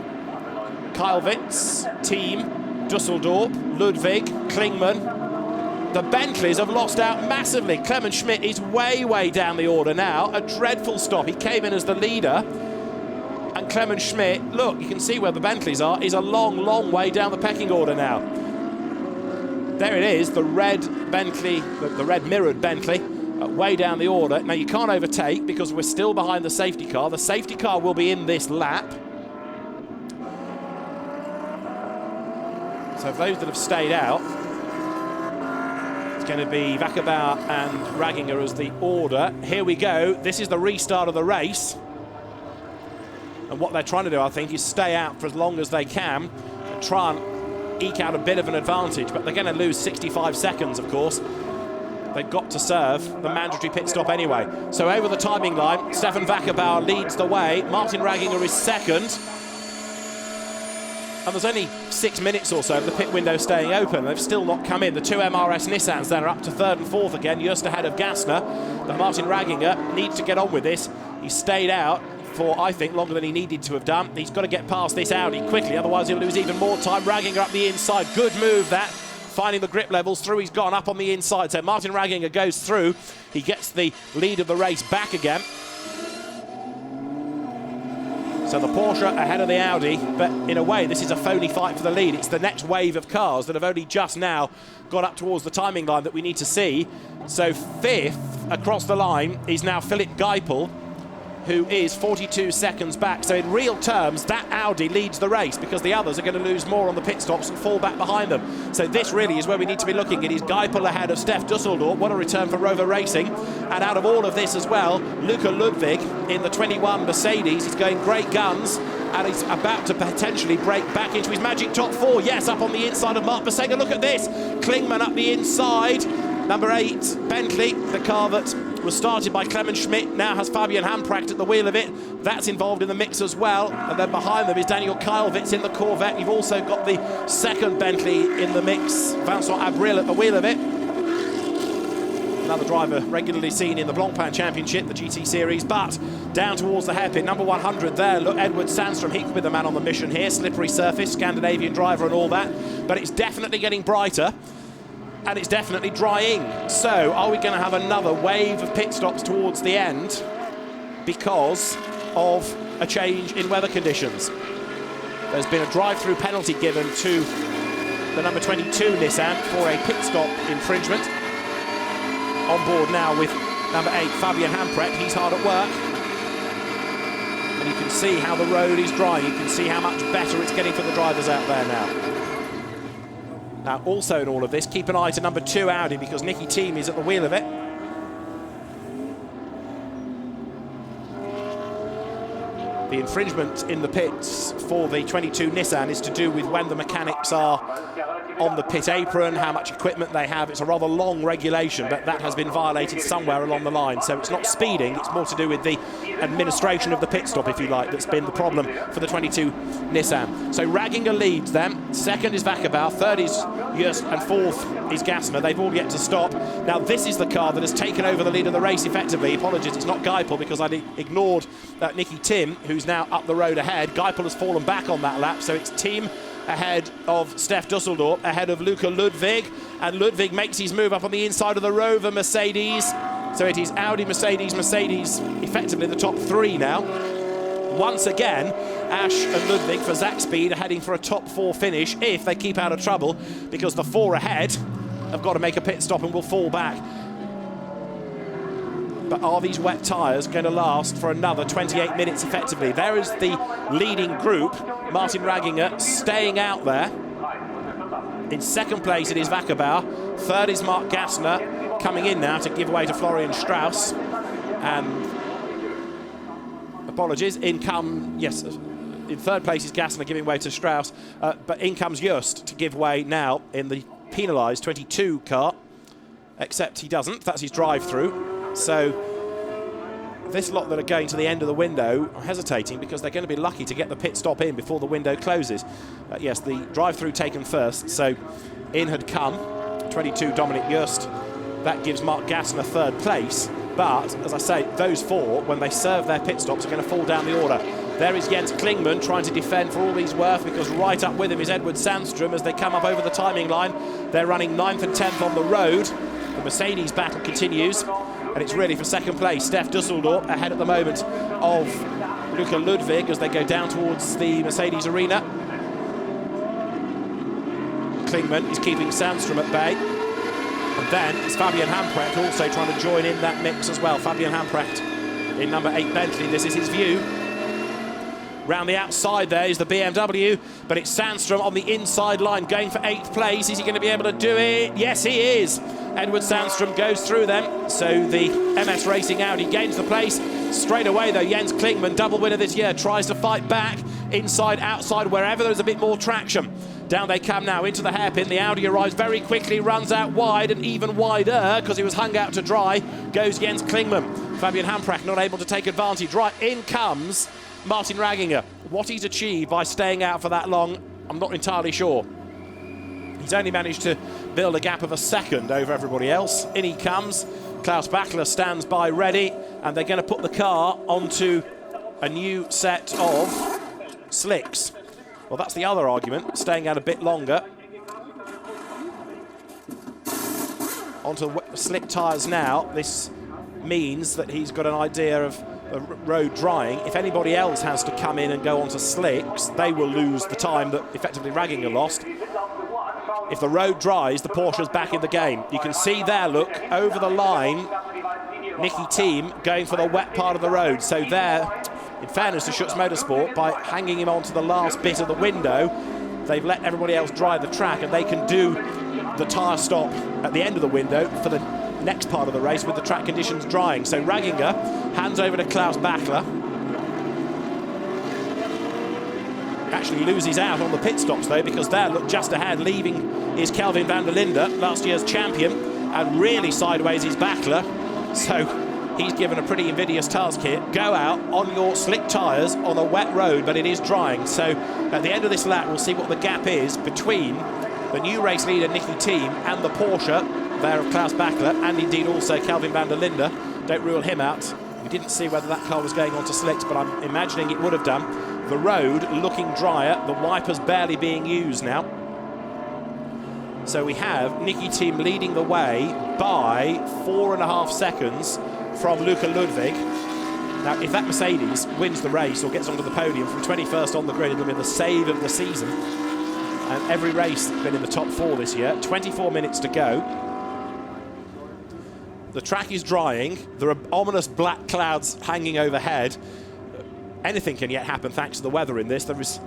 Kyle Witz, Team, Dusseldorp, Ludwig, Klingman. The Bentleys have lost out massively. Clement Schmidt is way, way down the order now. A dreadful stop. He came in as the leader. And Clement Schmidt, look, you can see where the Bentleys are, is a long, long way down the pecking order now. There it is, the red Bentley, the red mirrored Bentley, way down the order. Now you can't overtake because we're still behind the safety car. The safety car will be in this lap. So for those that have stayed out, it's going to be Wackerbauer and Ragginger as the order. Here we go. This is the restart of the race. And what they're trying to do, I think, is stay out for as long as they can and try and eke out a bit of an advantage, but they're going to lose 65 seconds, of course. They've got to serve the mandatory pit stop anyway. So over the timing line, Stefan Wackerbauer leads the way. Martin Ragginger is second. And there's only 6 minutes or so of the pit window staying open. They've still not come in. The two MRS Nissans then are up to third and fourth again, just ahead of Gassner. But Martin Ragginger needs to get on with this. He stayed out for, I think, longer than he needed to have done. He's got to get past this Audi quickly, otherwise he'll lose even more time. Ragginger up the inside. Good move, that. Finding the grip levels through, he's gone up on the inside. So Martin Ragginger goes through. He gets the lead of the race back again. So the Porsche ahead of the Audi, but in a way this is a phony fight for the lead. It's the next wave of cars that have only just now got up towards the timing line that we need to see. So fifth across the line is now Philipp Geipel, who is 42 seconds back. So in real terms, that Audi leads the race because the others are going to lose more on the pit stops and fall back behind them. So this really is where we need to be looking. It is Geipel ahead of Stef Dusseldorf. What a return for Rover Racing. And out of all of this as well, Luca Ludwig in the 21 Mercedes. He's going great guns and he's about to potentially break back into his magic top four. Yes, up on the inside of Mark Bersenga. Look at this. Klingman up the inside. Number 8, Bentley, the car that was started by Clemens Schmidt, now has Fabian Hampracht at the wheel of it. That's involved in the mix as well. And then behind them is Daniel Keilwitz in the Corvette. You've also got the second Bentley in the mix, Vincent Abril at the wheel of it. Another driver regularly seen in the Blancpain Championship, the GT Series, but down towards the hairpin. Number 100 there, look, Edward Sandstrom. He could be the man on the mission here. Slippery surface, Scandinavian driver and all that. But it's definitely getting brighter. And it's definitely drying. So are we going to have another wave of pit stops towards the end because of a change in weather conditions? There's been a drive-through penalty given to the number 22 Nissan for a pit stop infringement. On board now with number 8 Fabian Hampracht. He's hard at work. And you can see how the road is drying. You can see how much better it's getting for the drivers out there now. Now, also in all of this, keep an eye to number 2 Audi because Nicky Thiem is at the wheel of it. The infringement in the pits for the 22 Nissan is to do with when the mechanics are on the pit apron, how much equipment they have. It's a rather long regulation, but that has been violated somewhere along the line. So it's not speeding, it's more to do with the administration of the pit stop, if you like, that's been the problem for the 22 Nissan. So Ragginger leads them. Second is Wackerbauer, third is Just, and fourth is Gassner. They've all yet to stop. Now this is the car that has taken over the lead of the race effectively. Apologies, it's not Geipel because I ignored Nicky Thiem, who's now up the road ahead. Geipel has fallen back on that lap, so it's Thiem ahead of Stef Dusseldorf, ahead of Luca Ludwig, and Ludwig makes his move up on the inside of the Rover Mercedes. So it is Audi, Mercedes, Mercedes, effectively the top 3 now. Once again, Ash and Ludwig for Zach Speed are heading for a top 4 finish if they keep out of trouble, because the 4 ahead have got to make a pit stop and will fall back. But are these wet tyres going to last for another 28 minutes effectively? There is the leading group. Martin Ragginger staying out there. In second place it is Wackerbauer. Third is Mark Gassner coming in now to give way to Florian Strauss. And apologies, in third place is Gassner giving way to Strauss. But in comes Just to give way now in the penalised 22 car. Except he doesn't, that's his drive-through. So this lot that are going to the end of the window are hesitating because they're going to be lucky to get the pit stop in before the window closes. Yes, the drive-through taken first, so in had come 22 Dominic Just. That gives Mark Gassner third place, but as I say, those 4, when they serve their pit stops, are going to fall down the order. There is Jens Klingman trying to defend for all he's worth, because right up with him is Edward Sandstrom as they come up over the timing line. They're running 9th and 10th on the road. The Mercedes battle continues. And it's really for second place. Stef Dusseldorf ahead at the moment of Luca Ludwig as they go down towards the Mercedes arena. Klingman is keeping Sandstrom at bay. And then it's Fabian Hampracht also trying to join in that mix as well. Fabian Hampracht in number 8 Bentley. This is his view. Round the outside there is the BMW, but it's Sandstrom on the inside line going for 8th place. Is he going to be able to do it? Yes, he is. Edward Sandstrom goes through them. So the MS Racing Audi gains the place. Straight away, though, Jens Klingman, double winner this year, tries to fight back inside, outside, wherever there's a bit more traction. Down they come now into the hairpin. The Audi arrives very quickly, runs out wide and even wider because he was hung out to dry. Goes Jens Klingmann. Fabian Hamprecht not able to take advantage. Right, in comes Martin Ragginger. What he's achieved by staying out for that long, I'm not entirely sure. He's only managed to build a gap of a second over everybody else. In he comes. Klaus Bachler stands by ready, and they're going to put the car onto a new set of slicks. Well, that's the other argument, staying out a bit longer. Onto slick tyres now. This means that he's got an idea of the road drying. If anybody else has to come in and go onto slicks, they will lose the time that effectively Ragginger lost. If the road dries, the Porsche's back in the game. You can see there, look, over the line, Nicky Thiem going for the wet part of the road. So there, in fairness to Schutz Motorsport, by hanging him onto the last bit of the window, they've let everybody else dry the track, and they can do the tyre stop at the end of the window for the next part of the race with the track conditions drying. So Ragginger hands over to Klaus Bachler. Actually loses out on the pit stops though, because there, look, just ahead, leaving is Kelvin van der Linde, last year's champion, and really sideways is Bachler. So he's given a pretty invidious task here. Go out on your slick tyres on a wet road, but it is drying. So at the end of this lap, we'll see what the gap is between the new race leader Nicky Thiem and the Porsche there of Klaus Bachler, and indeed also Kelvin van der Linde. Don't rule him out. We didn't see whether that car was going onto slicks, but I'm imagining it would have done. The road looking drier, the wipers barely being used now. So we have Nicky Thiem leading the way by 4.5 seconds from Luca Ludwig. Now, if that Mercedes wins the race or gets onto the podium from 21st on the grid, it'll be the save of the season. And every race has been in the top 4 this year. 24 minutes to go. The track is drying. There are ominous black clouds hanging overhead. Anything can yet happen thanks to the weather in this. There is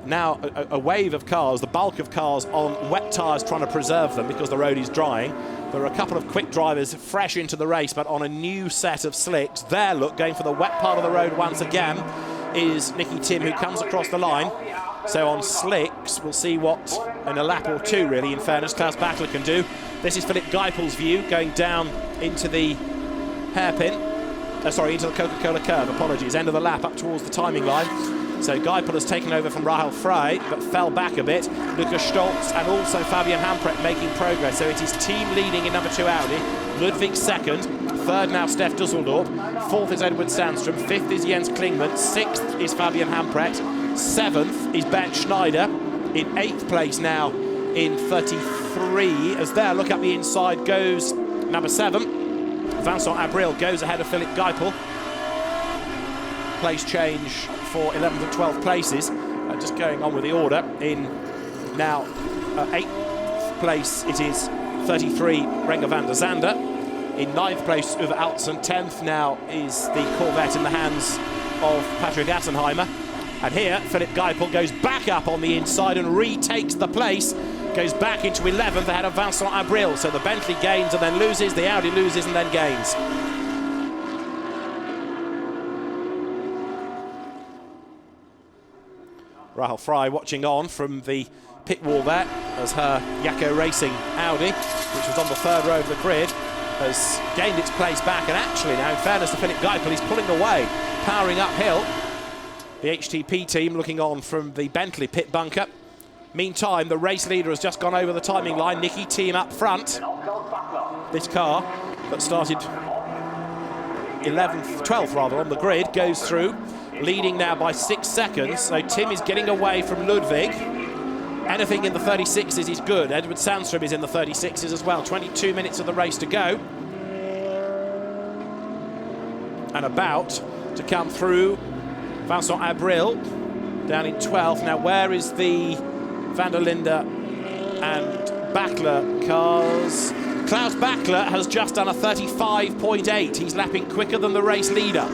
now a wave of cars, the bulk of cars on wet tyres trying to preserve them because the road is drying. There are a couple of quick drivers fresh into the race, but on a new set of slicks. There, look, going for the wet part of the road once again is Nicky Thiem, who comes across the line. So on slicks, we'll see what, in a lap or two, really, in fairness, Klaus Bachler can do. This is Philipp Geipel's view, going down into the hairpin. Into the Coca-Cola curve, apologies. End of the lap, up towards the timing line. So Geipel has taken over from Rahel Frey, but fell back a bit. Lucas Stolz and also Fabian Hamprecht making progress. So it is Thiem leading in number 2 Audi. Ludwig second. Third now Stef Dusseldorp. Fourth is Edward Sandstrom. Fifth is Jens Klingmann. Sixth is Fabian Hamprecht. Seventh is Bernd Schneider. In 8th place now in 33. As there, look up the inside, goes number 7. Vincent Abril goes ahead of Philipp Geipel. Place change for 11th and 12th places. Just going on with the order. In now 8th place it is 33 Renger van der Zande. In 9th place Uwe Altzen. 10th now is the Corvette in the hands of Patrick Assenheimer. And here Philipp Geipel goes back up on the inside and retakes the place. Goes back into 11th ahead of Vincent Abril. So the Bentley gains and then loses, the Audi loses and then gains. Rahel Frey watching on from the pit wall there as her Yako Racing Audi, which was on the 3rd row of the grid, has gained its place back. And actually now, in fairness to Philipp Geipel, he's pulling away, powering uphill. The HTP team looking on from the Bentley pit bunker. Meantime, the race leader has just gone over the timing line. Nicky Thiem up front. This car that started 12th rather on the grid goes through, leading now by 6 seconds. So Thiem is getting away from Ludwig. Anything in the 36s is good. Edward Sandstrom is in the 36s as well. 22 minutes of the race to go. And about to come through Vincent Abril down in 12th. Now where is the van der Linde and Bachler cars? Klaus Bachler has just done a 35.8. He's lapping quicker than the race leader.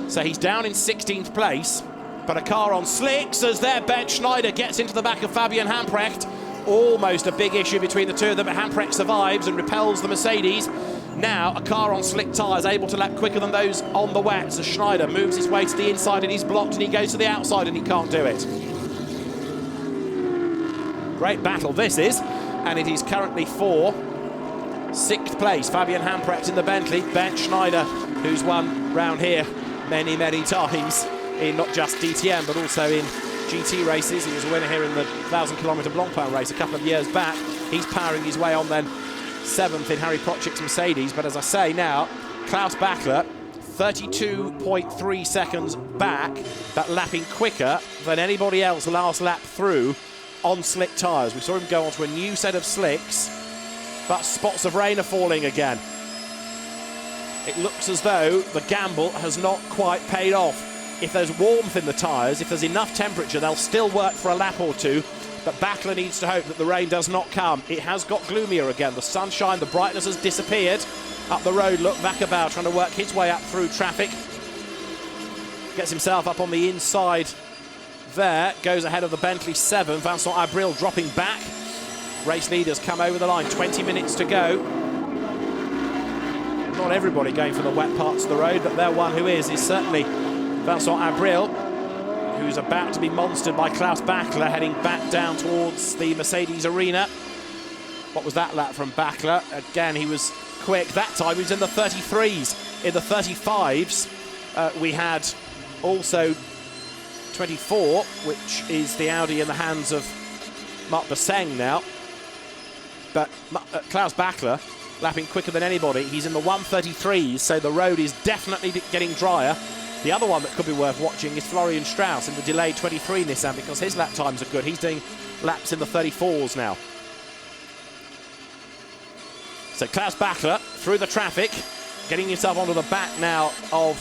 So he's down in 16th place, but a car on slicks as there Bernd Schneider gets into the back of Fabian Hamprecht. Almost a big issue between the two of them, but Hamprecht survives and repels the Mercedes. Now a car on slick tyres able to lap quicker than those on the wet. So Schneider moves his way to the inside and he's blocked, and he goes to the outside and he can't do it. Great battle this is, and it is currently for 6th place. Fabian Hamprecht in the Bentley. Ben Schneider, who's won round here many, many times in not just DTM, but also in GT races. He was a winner here in the 1,000-kilometre Blancpain race a couple of years back. He's powering his way on then 7th in Harry Protchik's Mercedes. But as I say now, Klaus Bachler, 32.3 seconds back, but lapping quicker than anybody else last lap through on slick tyres. We saw him go onto a new set of slicks, but spots of rain are falling again. It looks as though the gamble has not quite paid off. If there's warmth in the tyres, if there's enough temperature, they'll still work for a lap or two, but Bachler needs to hope that the rain does not come. It has got gloomier again. The sunshine, the brightness has disappeared. Up the road, look, Vacabau trying to work his way up through traffic. Gets himself up on the inside there, goes ahead of the Bentley 7. Vincent Abril dropping back. Race leaders come over the line, 20 minutes to go. Not everybody going for the wet parts of the road, but there one who is certainly Vincent Abril, who's about to be monstered by Klaus Bachler, heading back down towards the Mercedes arena. What was that lap from Bachler? Again, he was quick. That time he was in the 33s. In the 35s, we had also 24, which is the Audi in the hands of Marc Bosseng now. But Klaus Bachler, lapping quicker than anybody. He's in the 133s, so the road is definitely getting drier. The other one that could be worth watching is Florian Strauss in the delayed 23 Nissan, because his lap times are good. He's doing laps in the 34s now. So Klaus Bachler through the traffic, getting himself onto the back now of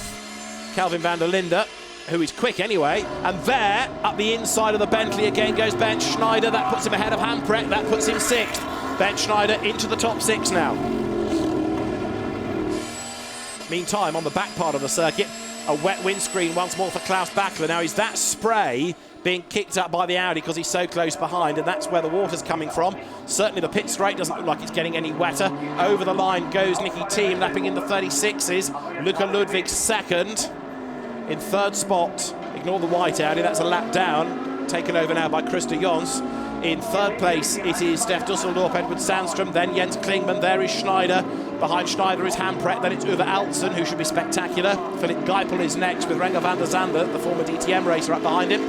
Calvin van der Linde, who is quick anyway. And there, up the inside of the Bentley again goes Ben Schneider. That puts him ahead of Hamprecht. That puts him 6th. Ben Schneider into the top 6 now. Meantime, on the back part of the circuit, a wet windscreen once more for Klaus Bachler. Now, is that spray being kicked up by the Audi because he's so close behind, and that's where the water's coming from? Certainly the pit straight doesn't look like it's getting any wetter. Over the line goes Nicky Thiem, lapping in the 36s. Luca Ludwig 2nd. In 3rd spot, ignore the white Audi, that's a lap down. Taken over now by Christa Jons. In 3rd place, it is Steph Dusseldorp, Edward Sandstrom, then Jens Klingman. There is Schneider. Behind Schneider is Hamprecht, then it's Uwe Altzen, who should be spectacular. Philipp Geipel is next, with Renger van der Zande, the former DTM racer, up behind him.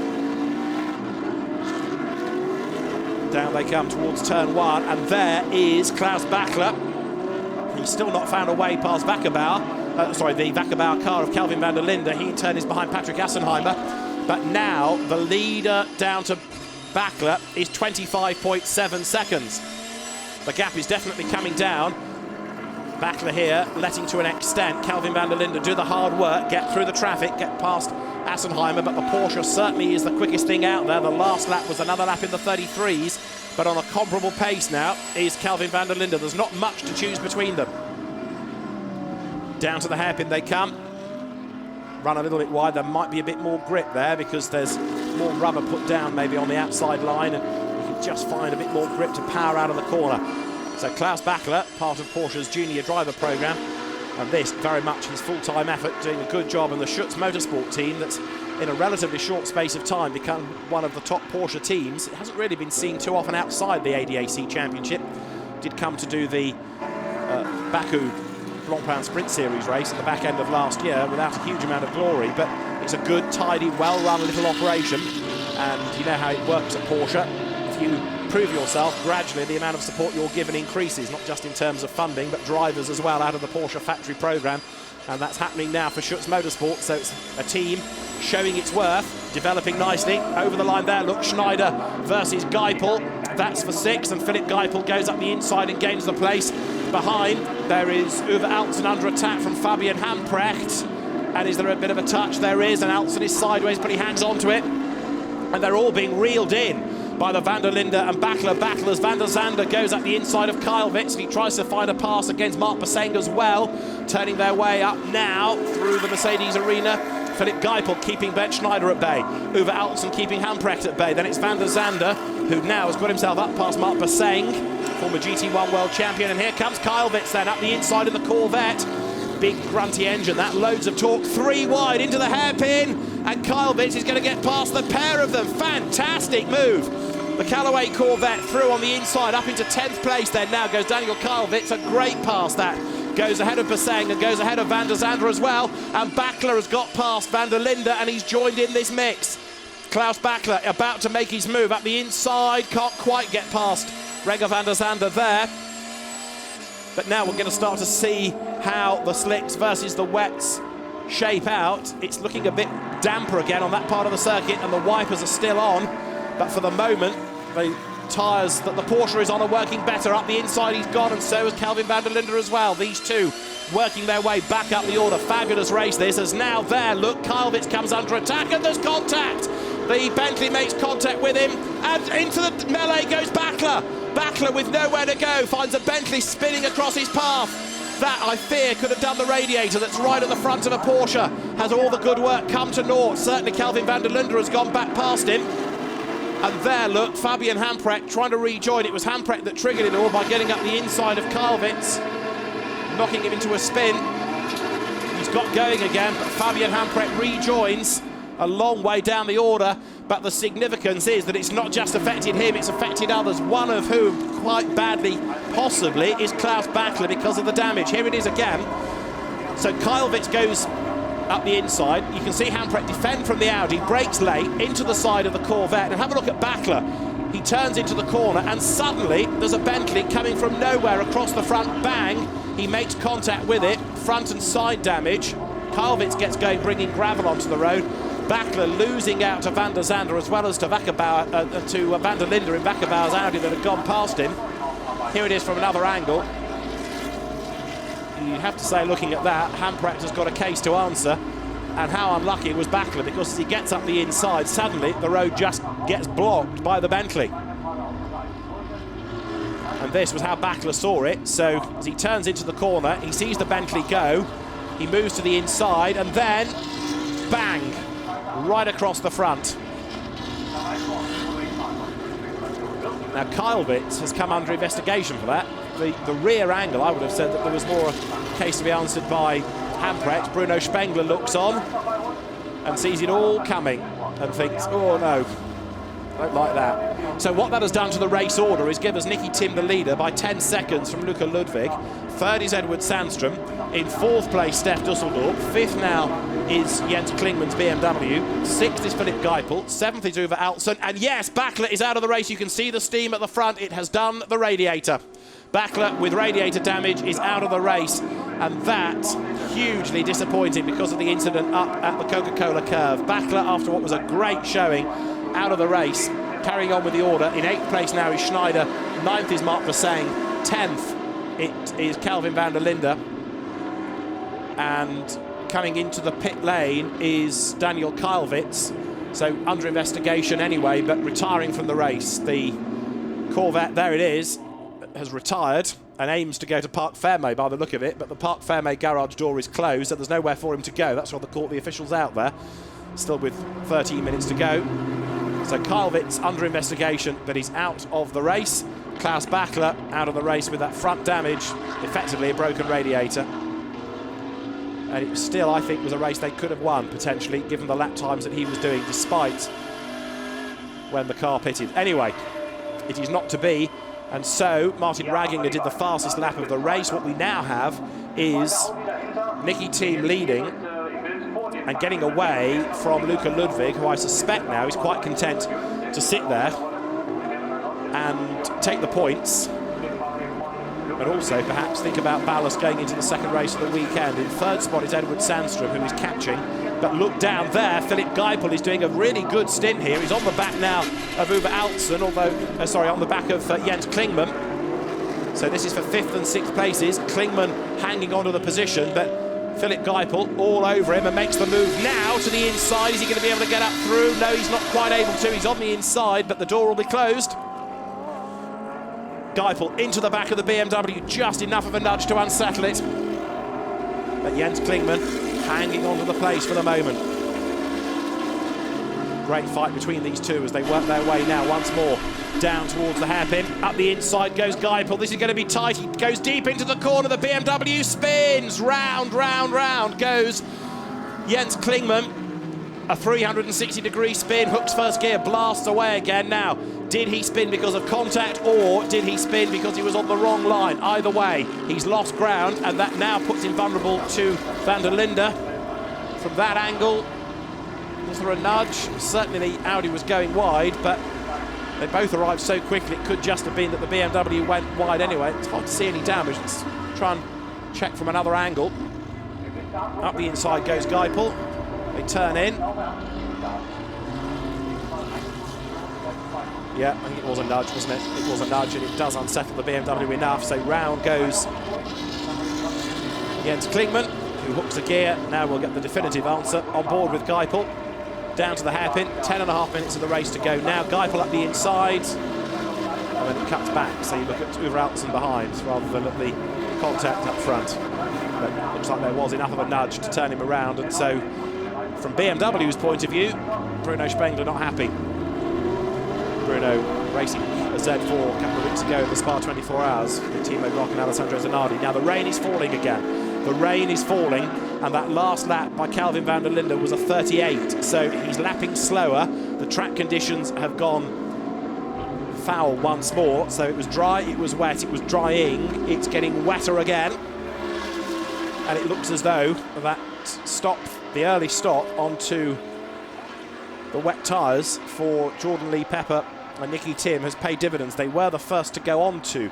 Down they come towards turn 1, and there is Klaus Bachler. He's still not found a way past Vacabau. The Vacabau car of Calvin van der Linde. He in turn is behind Patrick Assenheimer. But now the leader down to Bachler is 25.7 seconds. The gap is definitely coming down. Bachler here letting to an extent Calvin van der Linde do the hard work, get through the traffic, get past Assenheimer, but the Porsche certainly is the quickest thing out there. The last lap was another lap in the 33s, but on a comparable pace now is Calvin van der Linde. There's not much to choose between them. Down to the hairpin they come. Run a little bit wide. There might be a bit more grip there because there's more rubber put down maybe on the outside line, and you can just find a bit more grip to power out of the corner. So Klaus Bachler, part of Porsche's junior driver program, and this very much his full-time effort, doing a good job in the Schutz Motorsport team that's in a relatively short space of time become one of the top Porsche teams. It hasn't really been seen too often outside the ADAC Championship. Did come to do the Baku Blancpain Sprint Series race at the back end of last year without a huge amount of glory, but it's a good, tidy, well-run little operation, and you know how it works at Porsche. If you prove yourself, gradually the amount of support you're given increases, not just in terms of funding, but drivers as well out of the Porsche factory program, and that's happening now for Schutz Motorsport. So it's a team showing its worth, developing nicely. Over the line there, look, Schneider versus Geipel. That's for 6, and Philipp Geipel goes up the inside and gains the place. Behind, there is Uwe Altzen under attack from Fabian Hamprecht. And is there a bit of a touch? There is, and Altzen is sideways, but he hangs on to it. And they're all being reeled in by the van der Linde and Bachler battlers. Van der Zande goes up the inside of Kylvitz, and he tries to find a pass against Marc Bosseng as well. Turning their way up now through the Mercedes arena. Philipp Geipel keeping Ben Schneider at bay. Uwe Altzen keeping Hamprecht at bay. Then it's Van der Zande, who now has got himself up past Marc Bosseng, former GT1 world champion. And here comes Kylvitz then up the inside of the Corvette. Big grunty engine, that loads of torque. 3 wide into the hairpin, and Kylvitz is going to get past the pair of them. Fantastic move The Callaway Corvette through on the inside, up into 10th place then. Now goes Daniel Karlvitz, a great pass that. Goes ahead of Baseng and goes ahead of Van der Zandre as well. And Backler has got past Van der Linde and he's joined in this mix. Klaus Backler about to make his move up the inside, can't quite get past Renger van der Zandre there. But now we're going to start to see how the slicks versus the wets shape out. It's looking a bit damper again on that part of the circuit and the wipers are still on. But for the moment, the tyres that the Porsche is on are working better. Up the inside he's gone, and so is Kelvin van der Linde as well. These two working their way back up the order. Fabulous race this, as now there, look, Karlvitz comes under attack and there's contact. The Bentley makes contact with him, and into the melee goes Backler. Backler with nowhere to go, finds a Bentley spinning across his path. That, I fear, could have done the radiator that's right at the front of a Porsche. Has all the good work come to naught? Certainly Kelvin van der Linde has gone back past him. And there, look, Fabian Hamprecht trying to rejoin. It was Hamprecht that triggered it all by getting up the inside of Karlvitz, knocking him into a spin. He's got going again, but Fabian Hamprecht rejoins a long way down the order. But the significance is that it's not just affected him, it's affected others, one of whom, quite badly, possibly, is Klaus Backler because of the damage. Here it is again. So Karlvitz goes up the inside. You can see Hamprecht defend from the Audi, brakes late into the side of the Corvette, and have a look at Backler. He turns into the corner and suddenly there's a Bentley coming from nowhere across the front. Bang, he makes contact with it, front and side damage. Karlvitz gets going, bringing gravel onto the road. Backler losing out to Van der Zandre as well as to Van der Linde in Wackerbauer's Audi that had gone past him. Here it is from another angle. You have to say, looking at that, Hamprecht has got a case to answer. And how unlucky was Backler, because as he gets up the inside, suddenly the road just gets blocked by the Bentley. And this was how Backler saw it. So as he turns into the corner, he sees the Bentley go, he moves to the inside, and then bang, right across the front. Now Karlvitz has come under investigation for that. The rear angle, I would have said that there was more case to be answered by Hamprecht. Bruno Spengler looks on and sees it all coming and thinks, oh no, don't like that. So what that has done to the race order is give us Nicky Tim the leader by 10 seconds from Luca Ludwig. Third is Edward Sandstrom. In fourth place, Steph Dusseldorp. Fifth now is Jens Klingmann's BMW. Sixth is Philipp Geipel. Seventh is Uwe Altsson. And yes, Backler is out of the race. You can see the steam at the front. It has done the radiator. Backler with radiator damage is out of the race. And that's hugely disappointing because of the incident up at the Coca-Cola curve. Backler, after what was a great showing, out of the race. Carrying on with the order. In 8th place now is Schneider. 9th is Mark Baseng. 10th it is Kelvin van der Linde. And coming into the pit lane is Daniel Karlvitz. So under investigation anyway, but retiring from the race. The Corvette, there it is, has retired and aims to go to Parc Fermé by the look of it, but the Parc Fermé garage door is closed, so there's nowhere for him to go. That's why they caught the officials out there, still with 13 minutes to go. So Karlvitz under investigation, but he's out of the race. Klaus Backler out of the race with that front damage, effectively a broken radiator. And it still, I think, was a race they could have won, potentially, given the lap times that he was doing, despite when the car pitted. Anyway, it is not to be. And so Martin Ragginger did the fastest lap of the race. What we now have is Nicky Thiem leading and getting away from Luca Ludwig, who I suspect now is quite content to sit there and take the points, but also perhaps think about ballast going into the second race of the weekend. In third spot is Edward Sandstrom, who is catching. But look down there, Philipp Geipel is doing a really good stint here. He's on the back now of Uwe Altsson, although, on the back of Jens Klingmann. So this is for 5th and 6th places. Klingmann hanging onto the position, but Philipp Geipel all over him and makes the move now to the inside. Is he going to be able to get up through? No, he's not quite able to. He's on the inside, but the door will be closed. Geipel into the back of the BMW, just enough of a nudge to unsettle it. But Jens Klingmann hanging onto the place for the moment. Great fight between these two as they work their way now once more down towards the hairpin. Up the inside goes Geipel. This is going to be tight. He goes deep into the corner. The BMW spins. Round, round, round goes Jens Klingmann. A 360-degree spin, hooks first gear, blasts away again. Now, did he spin because of contact, or did he spin because he was on the wrong line? Either way, he's lost ground, and that now puts him vulnerable to van der Linde. From that angle, was there a nudge? Certainly the Audi was going wide, but they both arrived so quickly it could just have been that the BMW went wide anyway. It's hard to see any damage. Let's try and check from another angle. Up the inside goes Geipel. They turn in. Yeah, I think it was a nudge, wasn't it? It was a nudge, and it does unsettle the BMW enough. So round goes Jens Klingmann, who hooks a gear. Now we'll get the definitive answer. On board with Geipel. Down to the hairpin. 10.5 minutes of the race to go. Now Geipel up the inside. And then it cuts back. So you look at Uwe Altsson behind rather than at the contact up front. But it looks like there was enough of a nudge to turn him around. And so, from BMW's point of view, Bruno Spengler not happy. Bruno racing a Z4 a couple of weeks ago in the Spa 24 Hours with Timo Glock and Alessandro Zanardi. Now the rain is falling again. The rain is falling, and that last lap by Calvin van der Linde was a 38, so he's lapping slower. The track conditions have gone foul once more, so it was dry, it was wet, it was drying, it's getting wetter again. And it looks as though that stop, the early stop onto the wet tyres for Jordan Lee Pepper and Nicky Tim has paid dividends. They were the first to go on to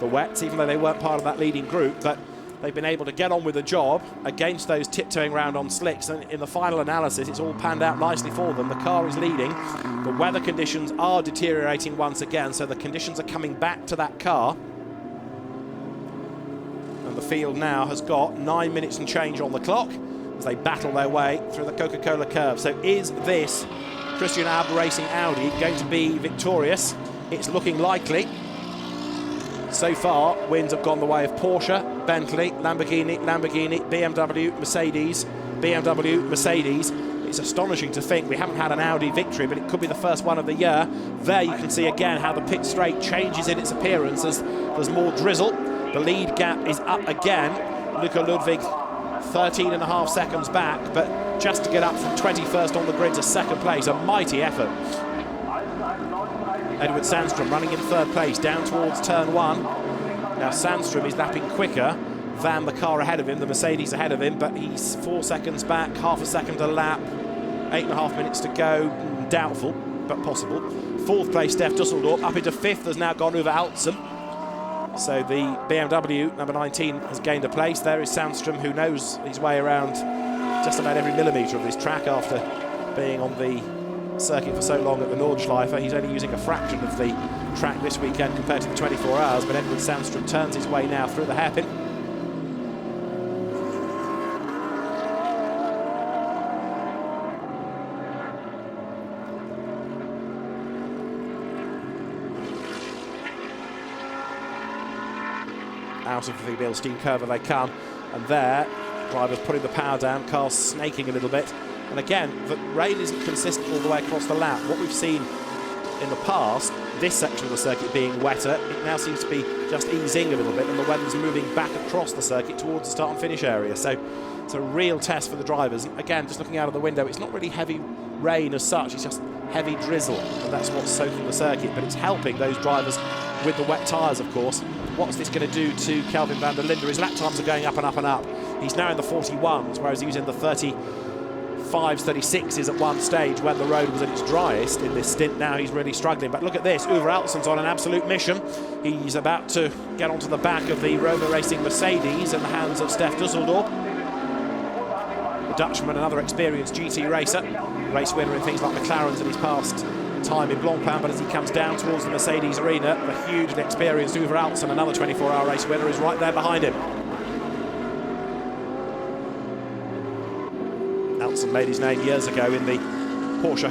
the wets, even though they weren't part of that leading group, but they've been able to get on with the job against those tiptoeing round on slicks, and in the final analysis it's all panned out nicely for them. The car is leading, the weather conditions are deteriorating once again, so the conditions are coming back to that car. The field now has got 9 minutes and change on the clock as they battle their way through the Coca-Cola curve. So is this Christian Ab Racing Audi going to be victorious? It's looking likely. So far, wins have gone the way of Porsche, Bentley, Lamborghini, BMW, Mercedes, BMW, Mercedes. It's astonishing to think we haven't had an Audi victory, but it could be the first one of the year. There you can see again how the pit straight changes in its appearance as there's more drizzle. The lead gap is up again. Luca Ludwig 13.5 seconds back, but just to get up from 21st on the grid to second place, a mighty effort. Edward Sandstrom running in third place down towards turn one. Now Sandstrom is lapping quicker than the car ahead of him, the Mercedes ahead of him, but he's 4 seconds back, half a second a lap, 8.5 minutes to go. Doubtful, but possible. Fourth place, Stef Dusseldorp. Up into fifth has now gone over Altsson. So the BMW, number 19, has gained a place. There is Sandstrom, who knows his way around just about every millimetre of this track after being on the circuit for so long at the Nordschleife. He's only using a fraction of the track this weekend compared to the 24 Hours, but Edward Sandstrom turns his way now through the hairpin. Out of the Bilstein curve they come, and there, drivers putting the power down, cars snaking a little bit. And again, the rain isn't consistent all the way across the lap. What we've seen in the past, this section of the circuit being wetter, it now seems to be just easing a little bit, and the weather's moving back across the circuit towards the start and finish area. So it's a real test for the drivers. And again, just looking out of the window, it's not really heavy rain as such, it's just heavy drizzle, and that's what's soaking the circuit, but it's helping those drivers with the wet tyres, of course. What's this going to do to Calvin van der Linde? His lap times are going up and up and up. He's now in the 41s, whereas he was in the 35s, 36s at one stage when the road was at its driest in this stint. Now he's really struggling. But look at this, Uwe Altsson's on an absolute mission. He's about to get onto the back of the Rover Racing Mercedes in the hands of Stef Dusseldorp. The Dutchman, another experienced GT racer, race winner in things like McLaren's in his past time in Blancpain, but as he comes down towards the Mercedes arena, the hugely experienced Uwe Altsson, another 24-hour race winner, is right there behind him. Altsson made his name years ago in the Porsche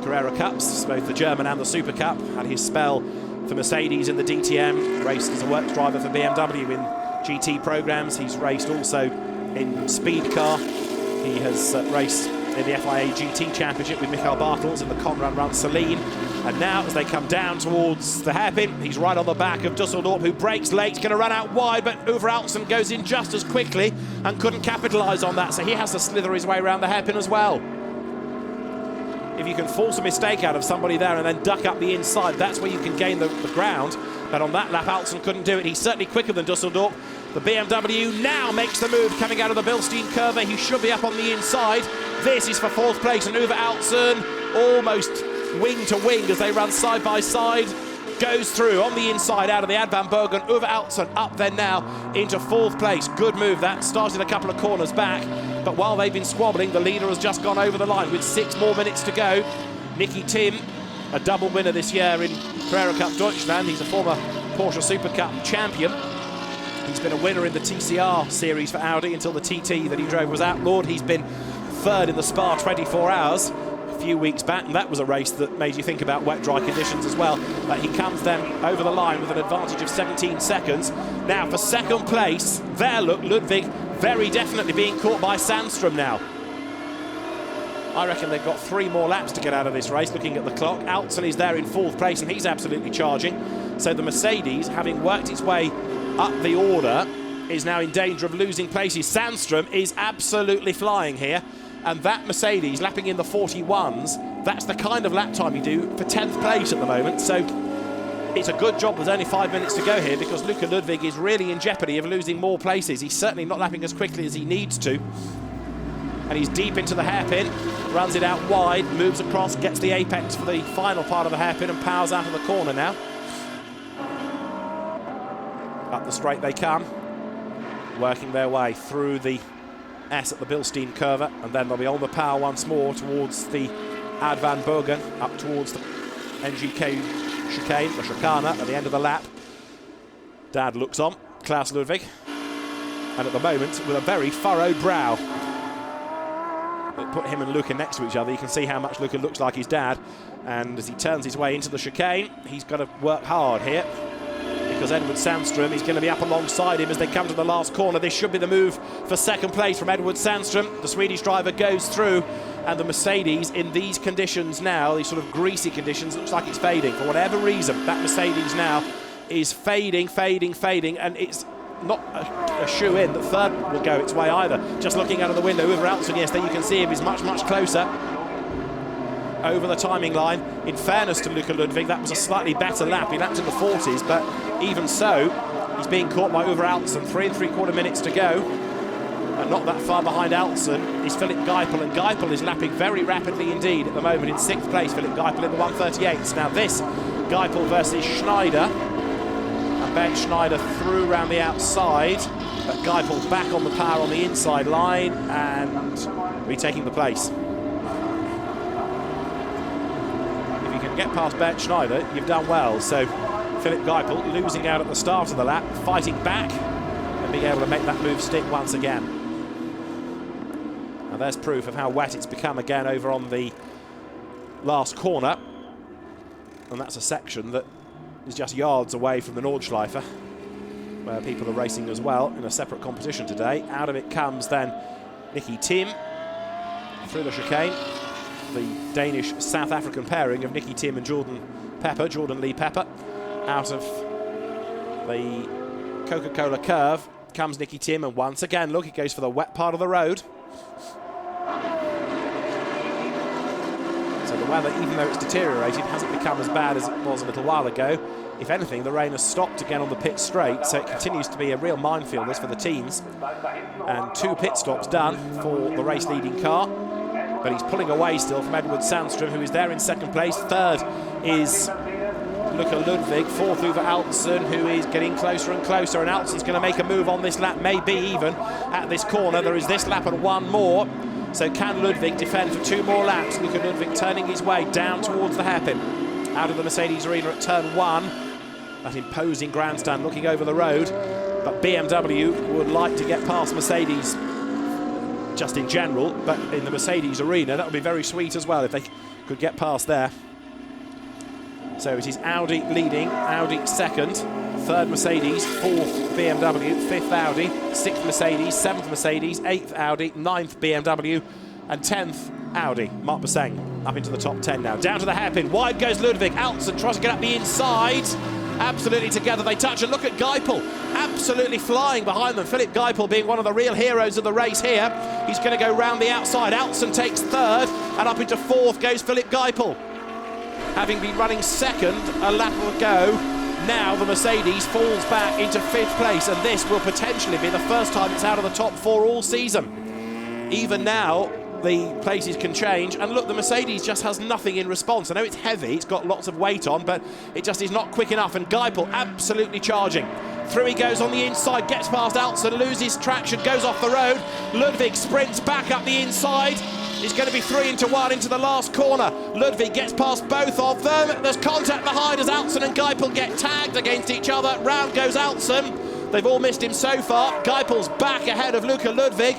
Carrera Cups, both the German and the Super Cup, had his spell for Mercedes in the DTM, raced as a works driver for BMW in GT programs. He's raced also in Speed Car. He has raced in the FIA GT Championship with Michael Bartels in the Conrad Run Saleen. And now, as they come down towards the hairpin, he's right on the back of Dusseldorp, who breaks late, going to run out wide, but Uwe Altsson goes in just as quickly and couldn't capitalise on that, so he has to slither his way around the hairpin as well. if you can force a mistake out of somebody there and then duck up the inside, that's where you can gain the ground. But on that lap, Altzen couldn't do it. He's certainly quicker than Dusseldorf. The BMW now makes the move coming out of the Bilstein curve. He should be up on the inside. This is for 4th place, and Uwe Altzen almost wing to wing as they run side by side. Goes through on the inside out of the Ad van Bergen. Uwe Altzen up then now into 4th place. Good move that. Started a couple of corners back. But while they've been squabbling, the leader has just gone over the line with 6 more minutes to go. Nicky Tim, a double winner this year in Carrera Cup Deutschland. He's a former Porsche Super Cup champion. He's been a winner in the TCR series for Audi until the TT that he drove was outlawed. He's been 3rd in the Spa 24 Hours a few weeks back, and that was a race that made you think about wet, dry conditions as well. But he comes then over the line with an advantage of 17 seconds. Now for 2nd place, there look, Ludwig very definitely being caught by Sandstrom now. I reckon they've got 3 more laps to get out of this race, looking at the clock. Altzen is there in 4th place, and he's absolutely charging. So the Mercedes, having worked its way up the order, is now in danger of losing places. Sandstrom is absolutely flying here, and that Mercedes lapping in the 41s, that's the kind of lap time you do for 10th place at the moment. So it's a good job there's only 5 minutes to go here, because Luca Ludwig is really in jeopardy of losing more places. He's certainly not lapping as quickly as he needs to. And he's deep into the hairpin, runs it out wide, moves across, gets the apex for the final part of the hairpin and powers out of the corner now. Up the straight they come, working their way through the S at the Bilstein curve, and then they'll be on the power once more towards the Ad van Bergen, up towards the NGK chicane, the chicana at the end of the lap. Dad looks on, Klaus Ludwig, and at the moment with a very furrowed brow. Put him and Luca next to each other, you can see how much Luca looks like his dad. And as he turns his way into the chicane, he's got to work hard here, because Edward Sandstrom is going to be up alongside him as they come to the last corner. This should be the move for 2nd place from Edward Sandstrom. The Swedish driver goes through, and the Mercedes in these conditions now, these sort of greasy conditions, looks like it's fading. For whatever reason, that Mercedes now is fading, and it's not a shoe-in that 3rd will go its way either. Just looking out of the window, Uwe Altzen, yes, there you can see him, he's much, much closer over the timing line. In fairness to Luca Ludwig, that was a slightly better lap. He lapped in the 40s, but even so, he's being caught by Uwe Altzen. 3 3/4 minutes to go. And not that far behind Altzen is Philip Geipel, and Geipel is lapping very rapidly indeed at the moment in 6th place. Philip Geipel in the 1:38s. Now this, Geipel versus Schneider. And Ben Schneider through round the outside, but Geipel back on the power on the inside line and retaking the place. Get past Bert Schneider, you've done well. So Philip Geipel losing out at the start of the lap, fighting back and being able to make that move stick once again. Now there's proof of how wet it's become again over on the last corner, and that's a section that is just yards away from the Nordschleife, where people are racing as well in a separate competition today. Out of it comes then Nicky Tim through the chicane. The Danish-South African pairing of Nicky Tim and Jordan Lee Pepper. Out of the Coca-Cola curve comes Nicky Tim, and once again, look, he goes for the wet part of the road. So the weather, even though it's deteriorated, hasn't become as bad as it was a little while ago. If anything, the rain has stopped again on the pit straight, so it continues to be a real minefield this for the teams. And 2 pit stops done for the race-leading car. But he's pulling away still from Edward Sandstrom, who is there in 2nd place. 3rd is Luca Ludwig. 4th Uwe Altzen, who is getting closer and closer. And Altzen's going to make a move on this lap, maybe even at this corner. There is this lap and 1 more. So can Ludwig defend for 2 more laps? Luca Ludwig turning his way down towards the hairpin. Out of the Mercedes arena at turn 1. That imposing grandstand looking over the road. But BMW would like to get past Mercedes just in general, but in the Mercedes arena, that would be very sweet as well if they could get past there. So it is Audi leading, Audi 2nd, 3rd Mercedes, 4th BMW, 5th Audi, 6th Mercedes, 7th Mercedes, 8th Audi, 9th BMW, and 10th Audi. Marc Bosseng up into the top 10 now. Down to the hairpin, wide goes Ludwig. Altzen tries to get up the inside. Absolutely together they touch, and look at Geipel absolutely flying behind them. Philip Geipel being one of the real heroes of the race here. He's going to go round the outside. Altston takes third, and up into fourth goes Philip Geipel. Having been running second a lap ago, now the Mercedes falls back into fifth place, and this will potentially be the first time it's out of the top four all season. Even now, the places can change, and look, the Mercedes just has nothing in response. I know it's heavy, it's got lots of weight on, but it just is not quick enough, and Geipel absolutely charging. Through he goes on the inside, gets past Altston, loses traction, goes off the road. Ludwig sprints back up the inside. It's going to be 3 into 1 into the last corner. Ludwig gets past both of them. There's contact behind as Altston and Geipel get tagged against each other. Round goes Altston. They've all missed him so far. Geipel's back ahead of Luca Ludwig,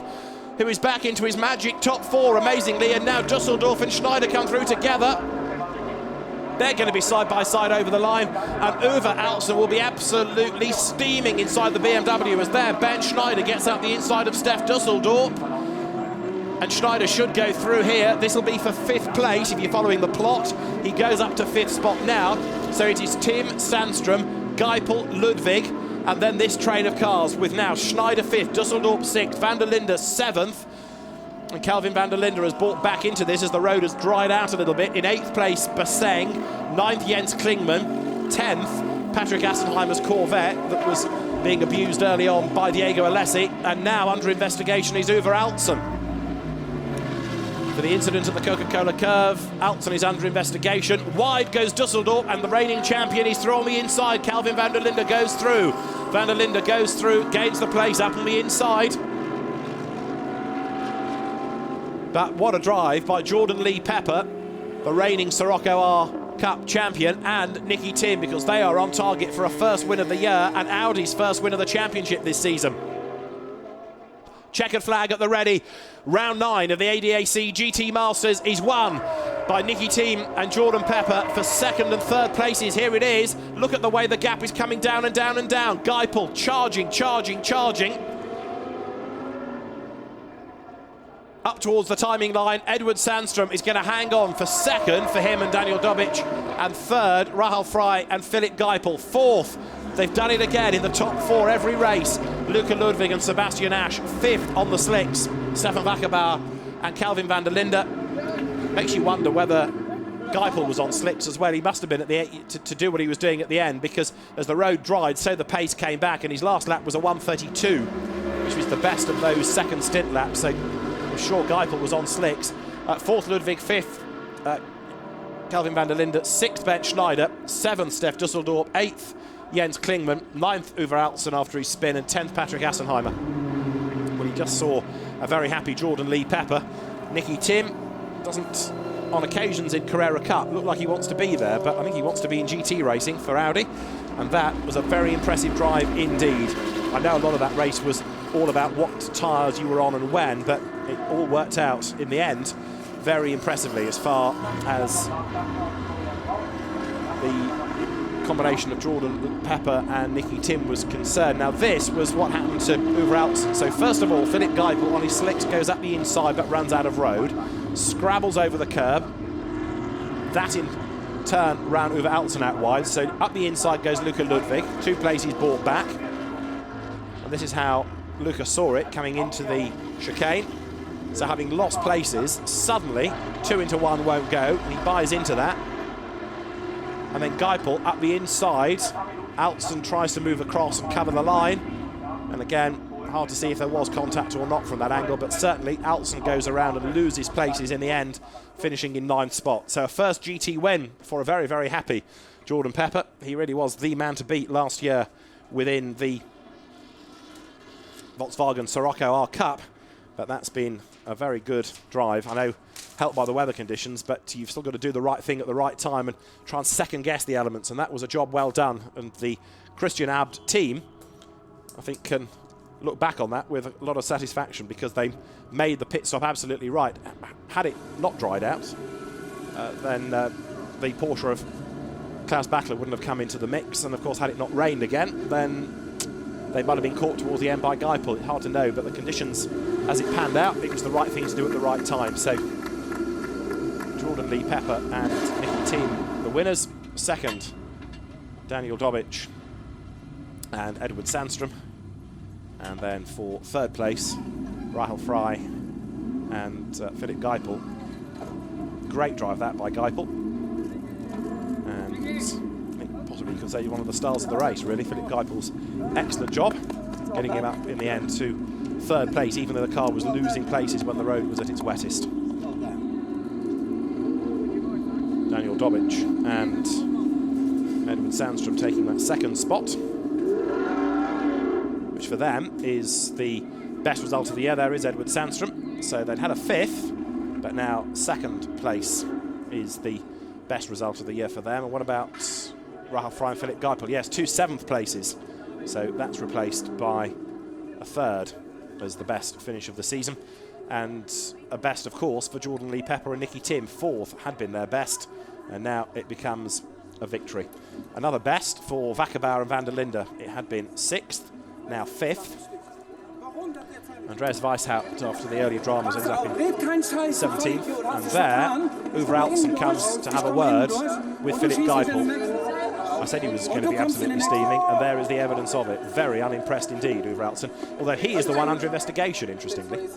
who is back into his magic top four, amazingly, and now Dusseldorf and Schneider come through together. They're going to be side by side over the line, and Uwe Altston will be absolutely steaming inside the BMW as there. Ben Schneider gets out the inside of Steph Dusseldorf, and Schneider should go through here. This will be for fifth place if you're following the plot. He goes up to fifth spot now, so it is Tim Sandstrom, Geipel, Ludwig, and then this train of cars with now Schneider fifth, Dusseldorf sixth, van der Linde seventh. And Calvin van der Linde has brought back into this as the road has dried out a little bit. In eighth place, Basseng. Ninth, Jens Klingman. 10th, Patrick Assenheimer's Corvette that was being abused early on by Diego Alessi. And now under investigation is Uwe Altston. For the incident at the Coca-Cola curve, Altston is under investigation. Wide goes Dusseldorf, and the reigning champion is through on the inside. Calvin van der Linde goes through. Van der Linde goes through, gains the place up on the inside. But what a drive by Jordan Lee Pepper, the reigning Sirocco R Cup champion, and Nicky Tim, because they are on target for a first win of the year and Audi's first win of the championship this season. Checkered flag at the ready. Round 9 of the ADAC GT Masters is won by Nicky Tim and Jordan Pepper for second and third places. Here it is. Look at the way the gap is coming down and down and down. Geipel charging, charging, charging. Up towards the timing line, Edward Sandstrom is going to hang on for second for him and Daniel Dobic, and third, Rahal Frey and Philip Geipel. Fourth, they've done it again in the top four every race, Luca Ludwig and Sebastian Asch. Fifth on the slicks, Stefan Wackerbauer and Calvin van der Linde. Makes you wonder whether Geipel was on slicks as well. He must have been at the to do what he was doing at the end, because as the road dried, so the pace came back, and his last lap was a 1:32, which was the best of those second stint laps. So I'm sure Geipel was on slicks. Fourth, Ludwig. Fifth, Calvin van der Linde. Sixth, Ben Schneider. Seventh, Steph Dusseldorf. Eighth, Jens Klingman. Ninth, Uwe Altston after his spin. And 10th, Patrick Assenheimer. Well, he just saw a very happy Jordan Lee Pepper. Nicky Tim doesn't, on occasions in Carrera Cup, look like he wants to be there, but I think he wants to be in GT racing for Audi. And that was a very impressive drive indeed. I know a lot of that race was all about what tyres you were on and when, but it all worked out in the end very impressively as far as the combination of Jordan Pepper and Nicky Tim was concerned. Now this was what happened to Uwe Altston. So first of all, Philip Geipel on his slicks goes up the inside but runs out of road, scrabbles over the curb. That in turn ran Uwe Altston out wide, so up the inside goes Luca Ludwig. 2 places brought back. And this is how Luca saw it coming into the chicane. So having lost places, suddenly 2 into 1 won't go, and he buys into that. And then Geipel up the inside. Altston tries to move across and cover the line. And again, hard to see if there was contact or not from that angle, but certainly Altston goes around and loses places in the end, finishing in 9th spot. So a first GT win for a very, very happy Jordan Pepper. He really was the man to beat last year within the Volkswagen Sirocco R Cup, but that's been a very good drive. I know, helped by the weather conditions, but you've still got to do the right thing at the right time and try and second-guess the elements, and that was a job well done. And the Christian Abt team, I think, can look back on that with a lot of satisfaction, because they made the pit stop absolutely right. Had it not dried out, then the Porsche of Klaus Battler wouldn't have come into the mix, and of course had it not rained again, then they might have been caught towards the end by Geipel. Hard to know, but the conditions, as it panned out, it was the right thing to do at the right time. So Jordan Lee Pepper and Nicky Tim, the winners. Second, Daniel Dobic and Edward Sandstrom. And then for third place, Rahal Frey and Philip Geipel. Great drive that by Geipel. And I think possibly you could say one of the stars of the race, really. Philip Geipel's excellent job, getting him up in the end to 3rd place, even though the car was losing places when the road was at its wettest. Daniel Dobic and Edward Sandstrom taking that 2nd spot, which for them is the best result of the year. There is Edward Sandstrom. So they'd had a 5th, but now 2nd place is the best result of the year for them. And what about Rahul Fry and Philip Geipel? Yes, 2 7th places. So that's replaced by a 3rd as the best finish of the season. And a best, of course, for Jordan Lee Pepper and Nicky Tim. 4th had been their best, and now it becomes a victory. Another best for Vakkerbauer and van der Linde. It had been 6th, now 5th. Andreas Weishaupt, after the earlier dramas, ended up in 17th. And there, Uwe Altzen comes to have a word with Philip Geipel. I said he was going to be absolutely steaming, and there is the evidence of it. Very unimpressed indeed, Uwe Altzen, although he is the one under investigation, interestingly.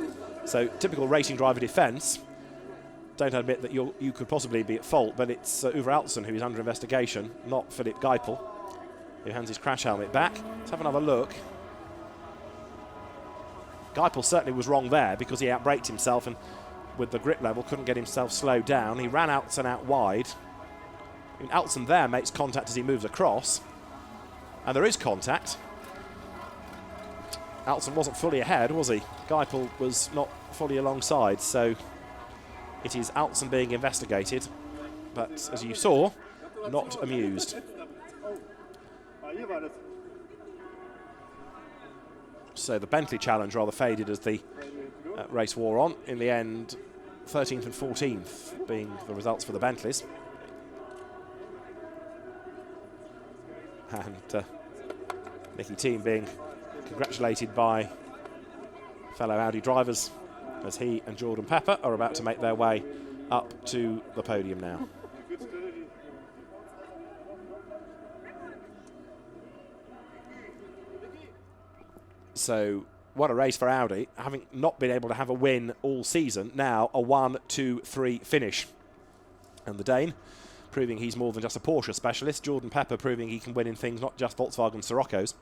So, typical racing driver defence. Don't admit that you could possibly be at fault, but it's Uwe Altzen who is under investigation, not Philip Geipel, who hands his crash helmet back. Let's have another look. Geipel certainly was wrong there because he outbraked himself and with the grip level couldn't get himself slowed down. He ran Altzen out wide. I mean, Altzen there makes contact as he moves across, and there is contact. Altzen wasn't fully ahead, was he? Geipel was not fully alongside, so it is Altzen being investigated, but as you saw, not amused. So the Bentley challenge rather faded as the race wore on. In the end, 13th and 14th being the results for the Bentleys. And Nicky Team being congratulated by fellow Audi drivers as he and Jordan Pepper are about to make their way up to the podium now. So what a race for Audi, having not been able to have a win all season, now a 1-2-3 finish. And the Dane proving he's more than just a Porsche specialist, Jordan Pepper proving he can win in things not just Volkswagen Siroccos.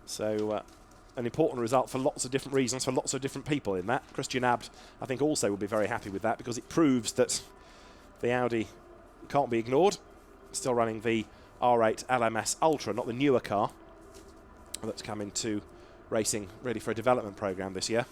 So an important result for lots of different reasons, for lots of different people in that. Christian Abt, I think, also will be very happy with that because it proves that the Audi can't be ignored. Still running the R8 LMS Ultra, not the newer car that's come into racing ready for a development program this year.